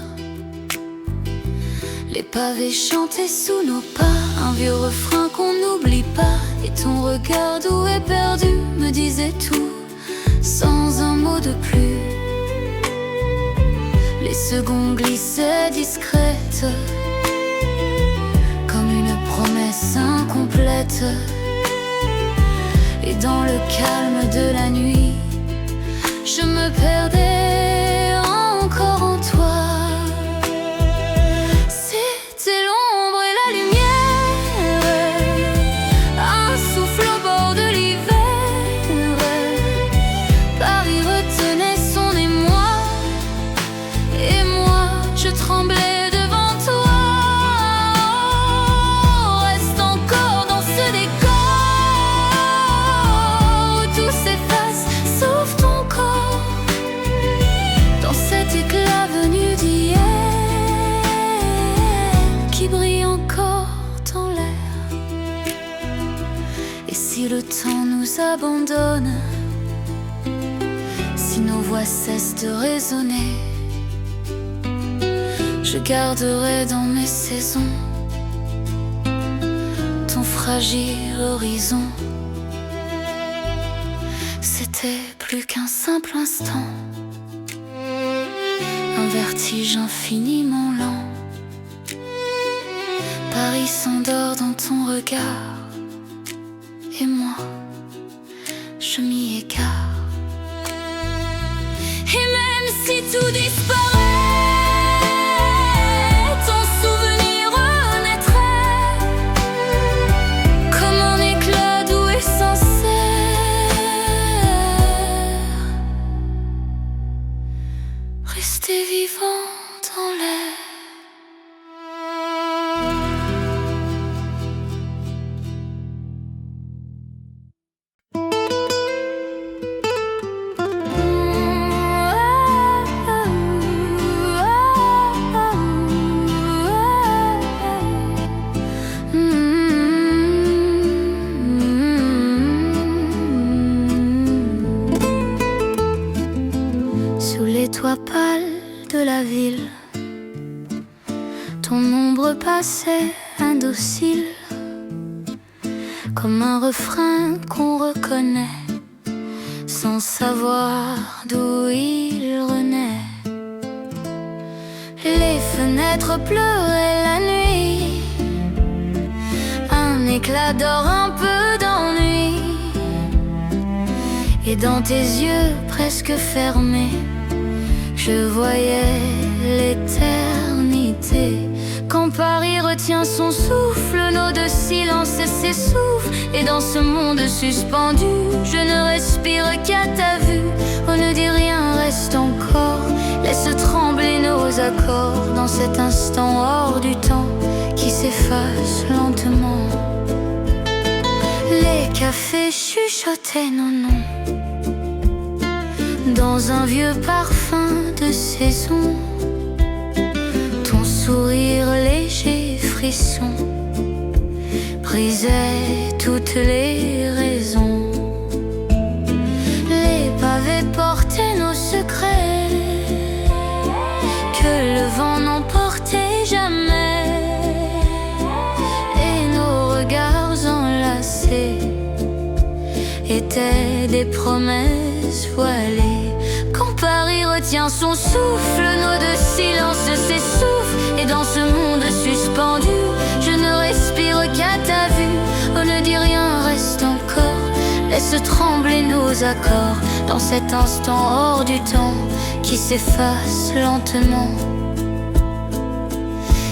Les pavés chantaient sous nos pas, un vieux refrain qu'on n'oublie pas. Et ton regard doux et perdu me disait tout, sans un mot de plus. Les secondes glissaient discrètes, comme une promesse incomplète. Et dans le calme de la nuit, je me perdais encore en toi. C'était l'ombre et la lumière, un souffle au bord de l'hiver. Paris retenait son émoi, et moi je tremblais devant toi. Reste encore dans ce décor où tout s'efface sauf ton corps, dans cet éclat venu d'hier qui brille encore dans l'air. Et si le temps nous abandonne, si nos voix cessent de résonner, je garderai dans mes saisons ton fragile horizon. C'était plus qu'un simple instant, un vertige infiniment lent. Paris s'endort dans ton regard, et moi, je m'y égare. Et même si tout disparaît, ton souvenir renaîtrait comme un éclat doux et sincère, resté vivant dans l'air. Sous les toits pâles de la ville, ton ombre passait indocile, comme un refrain qu'on reconnaît sans savoir d'où il renaît. Les fenêtres pleuraient la nuit, un éclat d'or, un peu d'ennui. Et dans tes yeux presque fermés, je voyais l'éternité. Quand Paris retient son souffle, l'eau de silence s'essouffle. Et dans ce monde suspendu, je ne respire qu'à ta vue. Oh, ne dis rien, reste encore, laisse trembler nos accords dans cet instant hors du temps qui s'efface lentement. Les cafés chuchotaient nos noms dans un vieux parfum de saison. Ton sourire léger frisson brisait toutes les raisons. Les pavés portaient nos secrets que le vent n'emportait jamais. Et nos regards enlacés étaient des promesses voilées. Quand Paris retient son souffle, nos deux silences s'essoufflent. Et dans ce monde suspendu, je ne respire qu'à ta vue. Oh, ne dis rien, reste encore, laisse trembler nos accords dans cet instant hors du temps qui s'efface lentement.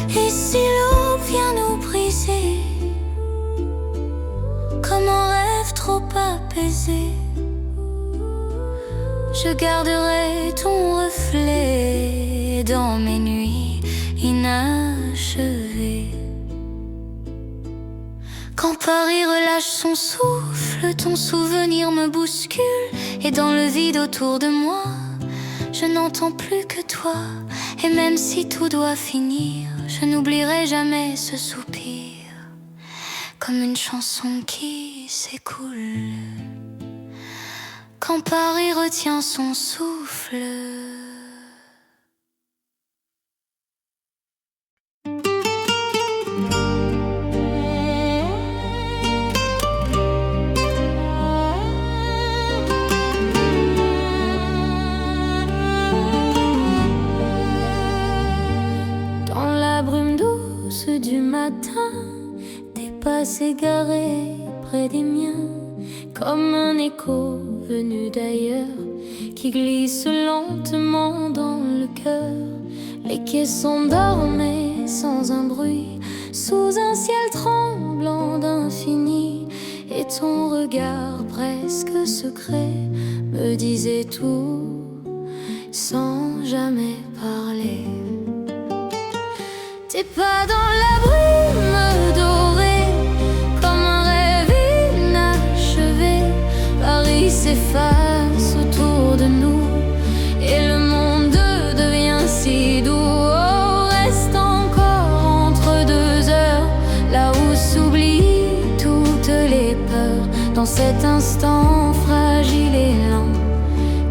Et si l'eau vient nous briser, comme un rêve trop apaisé, je garderai ton reflet dans mes nuits inachevées. Quand Paris relâche son souffle, ton souvenir me bouscule, et dans le vide autour de moi, je n'entends plus que toi. Et même si tout doit finir, je n'oublierai jamais ce soupir, comme une chanson qui s'écoule. Quand Paris retient son souffle. Du matin, tes pas s'égarés près des miens, comme un écho venu d'ailleurs qui glisse lentement dans le cœur. Les quais s'endormaient sans un bruit, sous un ciel tremblant d'infini, et ton regard presque secret me disait tout sans jamais parler. Tes pas dans la brume dorée, comme un rêve inachevé. Paris s'efface autour de nous, et le monde devient si doux. Oh, reste encore entre deux heures, là où s'oublient toutes les peurs, dans cet instant fragile et lent,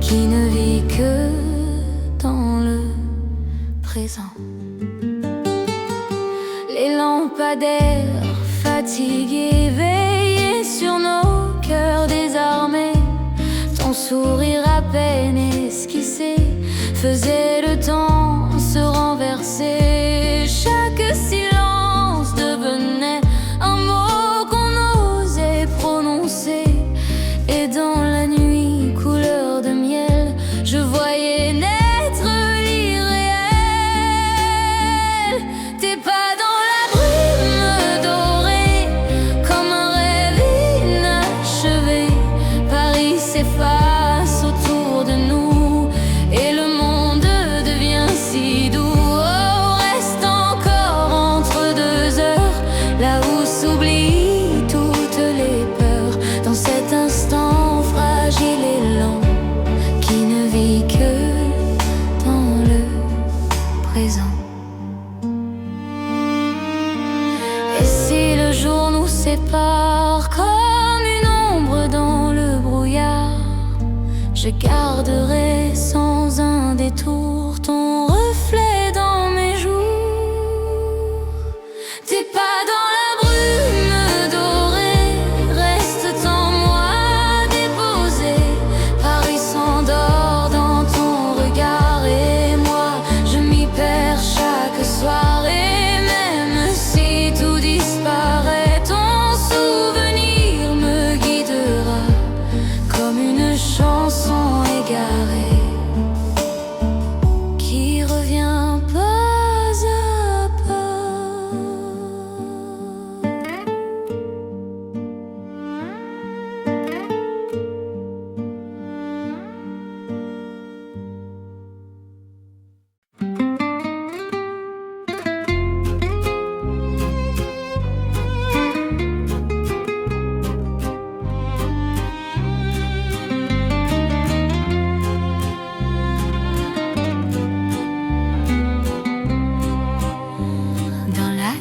qui ne vit que dans le présent. Les lampadaires fatigués veillaient sur nos cœurs désarmés. Ton sourire à peine esquissé faisait le temps se renverser. Chaque silence devenait un mot qu'on osait prononcer. Et dans la nuit couleur de miel, je voyais naître l'irréel. Tes pas s'efface autour de nous, et le monde devient si doux. Oh, reste encore entre deux heures, là où s'oublient toutes les peurs, dans cet instant fragile et lent, qui ne vit que dans le présent. Et si le jour nous sépare comme une ombre dans le brouillard, je garderai sans un détour ton reflet dans mes jours. Tes pas dans la brume dorée restent en moi déposés. Paris s'endort dans ton regard, et moi je m'y perds chaque soir. Et même si tout disparaît, ton souvenir me guidera comme une chanson égarée qui revient pas à pas.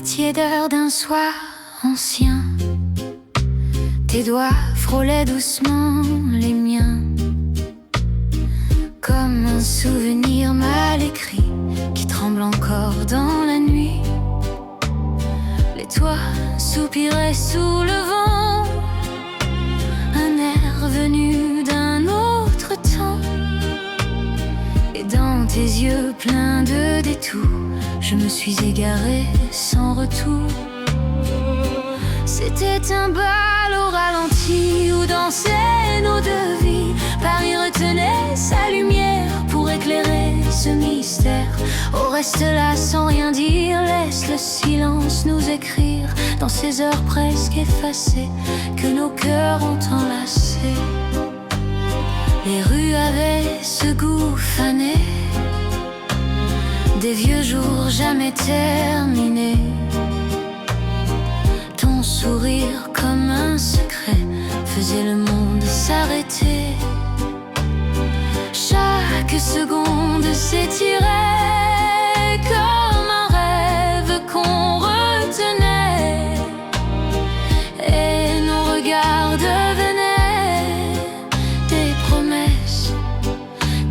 Tiédeur d'un soir ancien, tes doigts frôlaient doucement les miens, comme un souvenir mal écrit qui tremble encore dans la nuit. Les toits soupiraient sous le vent, un air venu d'un autre temps. Et dans tes yeux pleins de détours, je me suis égarée sans retour. C'était un bal au ralenti où dansaient nos deux vies. Paris retenait mystère. Oh, reste là sans rien dire, laisse le silence nous écrire dans ces heures presque effacées que nos cœurs ont enlacées. Les rues avaient ce goût fané des vieux jours jamais terminés. Ton sourire comme un secret faisait le monde s'arrêter. Chaque seconde s'étirait comme un rêve qu'on retenait, et nos regards devenaient des promesses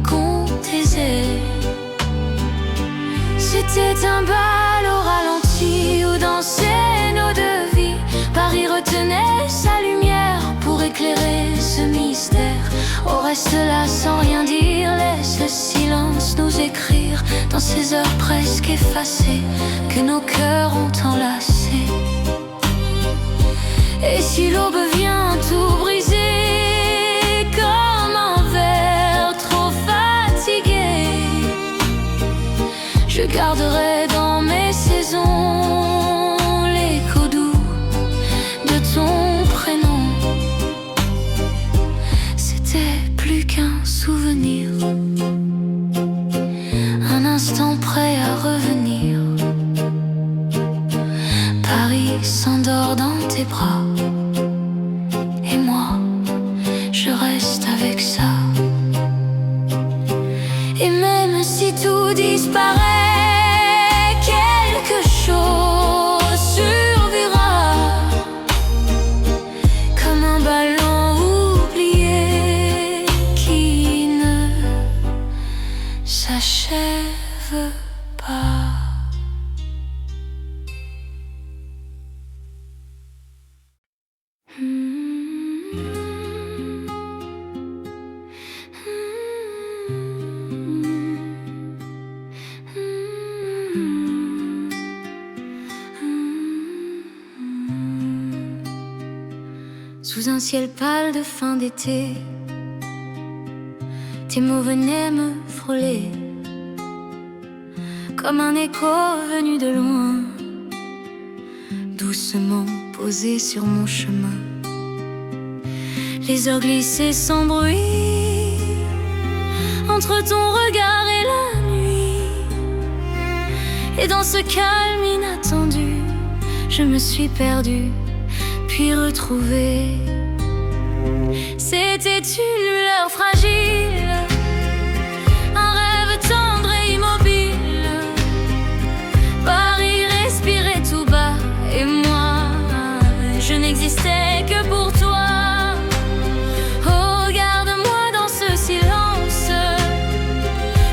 qu'on taisait. C'était un bal au ralenti où dansaient nos deux vies. Paris retenait sa lumière pour éclairer ce mystère. Oh, reste là sans rien dire, laisse le silence nous écrire dans ces heures presque effacées que nos cœurs ont enlacées. Et si l'aube vient tout briser comme un verre trop fatigué, je garderai dans mes saisons l'écho doux de ton prénom. C'était plus qu'un souvenir, un instant prêt à revenir. Paris s'endort dans tes bras, et moi, je reste avec ça. Et même si tout disparaît, quelque chose survivra comme un ballon oublié qui ne s'achève pas. Sous un ciel pâle de fin d'été, tes mots venaient me frôler comme un écho venu de loin, doucement posé sur mon chemin. Les heures glissaient sans bruit entre ton regard et la nuit, et dans ce calme inattendu, je me suis perdue puis retrouvée. C'était une lueur fragile, un rêve tendre et immobile. Paris respirait tout bas, et moi, je n'existais que pour toi. Oh, garde-moi dans ce silence,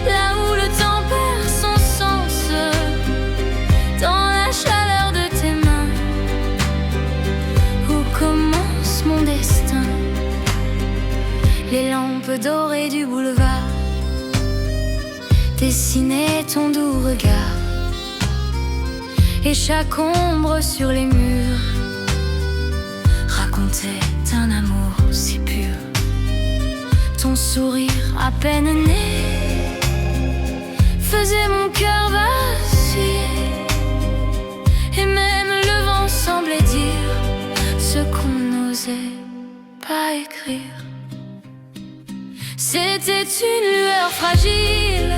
là où le temps perd son sens, dans la chaleur de tes mains, où commence mon destin. Les lampes dorées du boulevard dessinaient ton doux regard, et chaque ombre sur les murs racontait un amour si pur. Ton sourire à peine né faisait mon cœur vaciller, et même le vent semblait dire ce qu'on n'osait pas écrire. C'était une lueur fragile,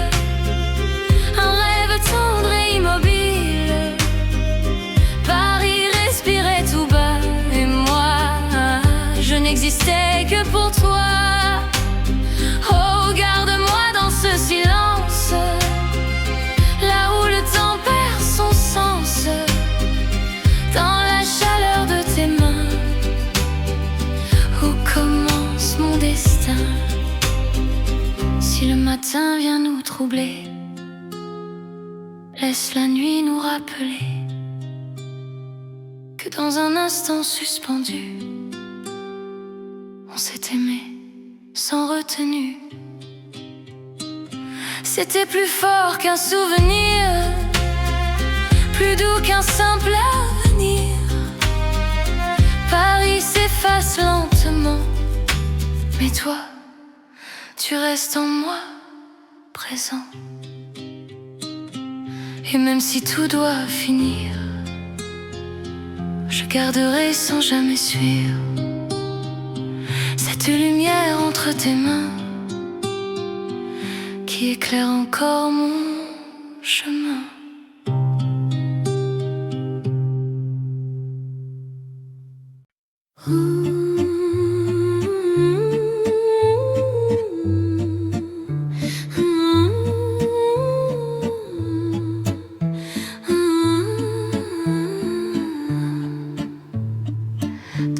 un rêve tendre et immobile. Paris respirait tout bas, et moi, je n'existais que pour toi. Oh, garde-moi dans ce silence, là où le temps perd son sens, dans la chaleur de tes mains, où commence mon destin. Si le matin vient nous troubler, laisse la nuit nous rappeler que dans un instant suspendu, on s'est aimé sans retenue. C'était plus fort qu'un souvenir, plus doux qu'un simple avenir. Paris s'efface lentement, mais toi, tu restes en moi, présent. Et même si tout doit finir, je garderai sans jamais suivre cette lumière entre tes mains qui éclaire encore mon chemin.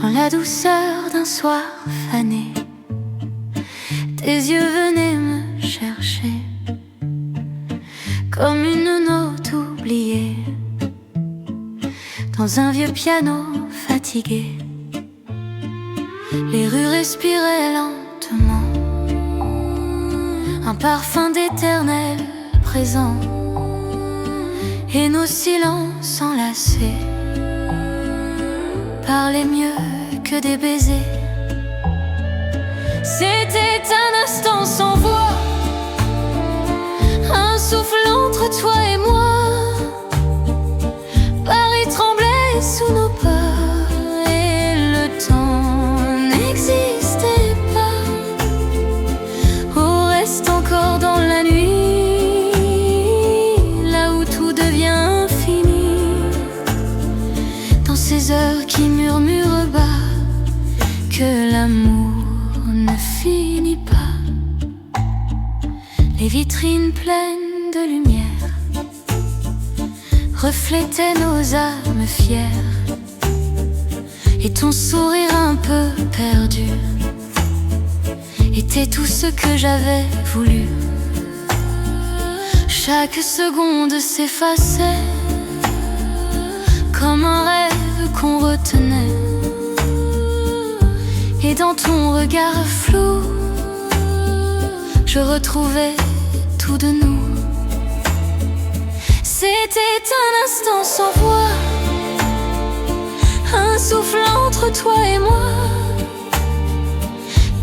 Dans la douceur d'un soir fané, tes yeux venaient me chercher comme une note oubliée dans un vieux piano fatigué. Les rues respiraient lentement un parfum d'éternel présent, et nos silences enlacés parlaient mieux que des baisers. C'était un instant sans voix, un souffle entre toi et moi. Paris tremblait sous nos pas et le temps n'existait pas. Oh, reste encore dans la nuit, là où tout devient infini, dans ces heures qui murmurent bas que l'amour ne finit pas. Les vitrines pleines de lumière reflétaient nos âmes fières, et ton sourire un peu perdu était tout ce que j'avais voulu. Chaque seconde s'effaçait comme un rêve qu'on retenait, et dans ton regard flou, je retrouvais tout de nous. C'était un instant sans voix, un souffle entre toi et moi.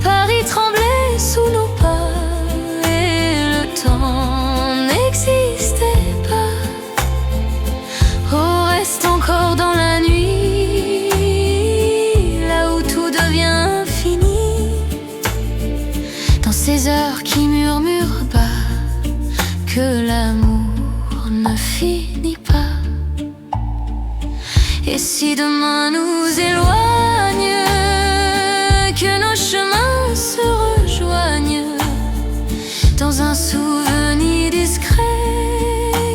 Paris tremblait sous nos pas et le temps n'existait pas. Oh, reste encore dans la nuit, là où tout devient infini, dans ces heures qui murmurent bas que l'amour ne finit pas. Et si demain nous éloigne, que nos chemins se rejoignent dans un souvenir discret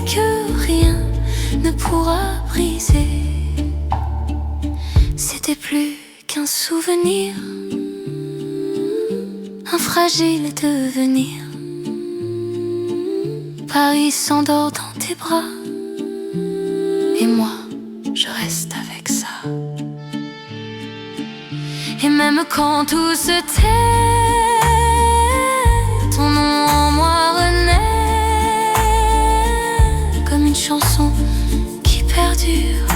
que rien ne pourra briser. C'était plus qu'un souvenir, un fragile devenir. Paris s'endort dans tes bras, et moi, je reste avec ça. Et même quand tout se tait, ton nom en moi renaît comme une chanson qui perdure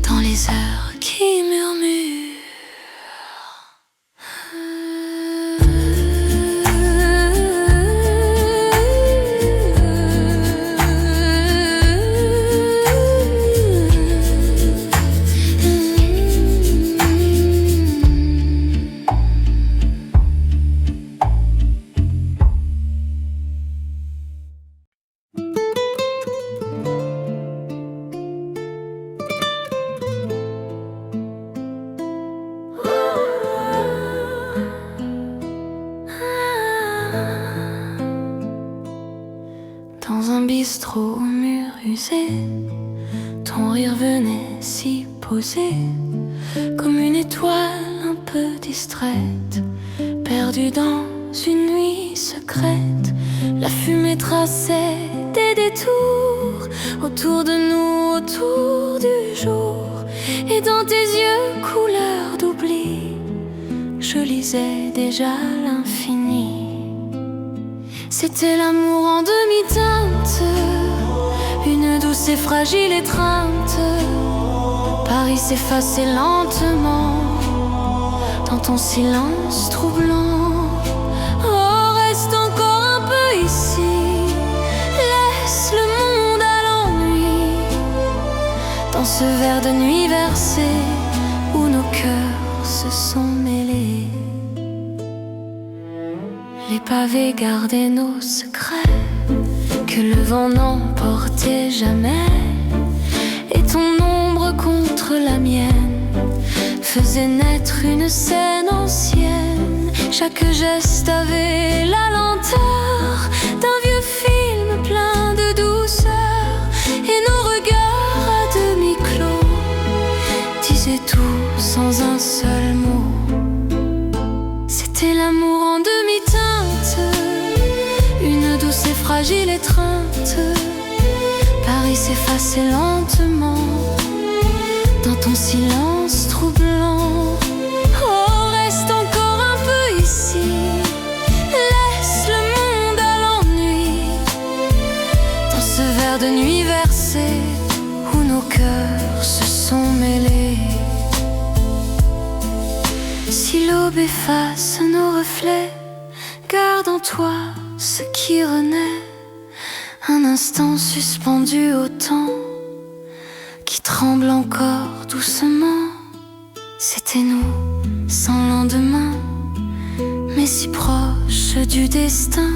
dans les heures qui murmurent. Dans un bistrot au mur usé, ton rire venait s'y poser comme une étoile un peu distraite, perdue dans une nuit secrète. La fumée traçait des détours autour de nous, autour du jour. Et dans tes yeux couleur d'oubli, je lisais déjà l'infini. C'était l'amour en demi-teinte, une douce et fragile étreinte. Paris s'effaçait lentement dans ton silence troublant. Oh, reste encore un peu ici, laisse le monde les pavés gardaient nos secrets, que le vent n'emportait jamais, et ton ombre contre la mienne faisait naître une scène ancienne. Chaque geste avait la lenteur d'un vieux film plein de douceur, et nos regards à demi-clos disaient tout sans un seul mot. C'était l'amour en demi-teinte, une douce et fragile étreinte. Paris s'effaçait lentement dans ton silence troublant. Oh, reste encore un peu ici, laisse le monde à l'ennui, dans ce verre de nuit versé où nos cœurs se sont mêlés. Si l'aube efface nos reflets, garde en toi ce qui renaît, un instant suspendu au temps qui tremble encore doucement. C'était nous, sans lendemain, mais si proches du destin.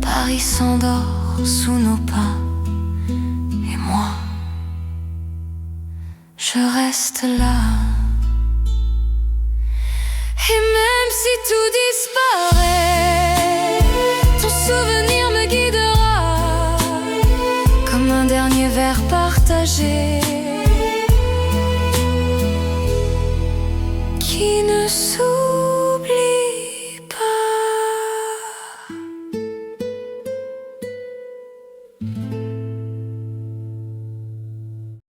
Paris s'endort sous nos pas, et moi, je reste là. Et même si tout disparaît,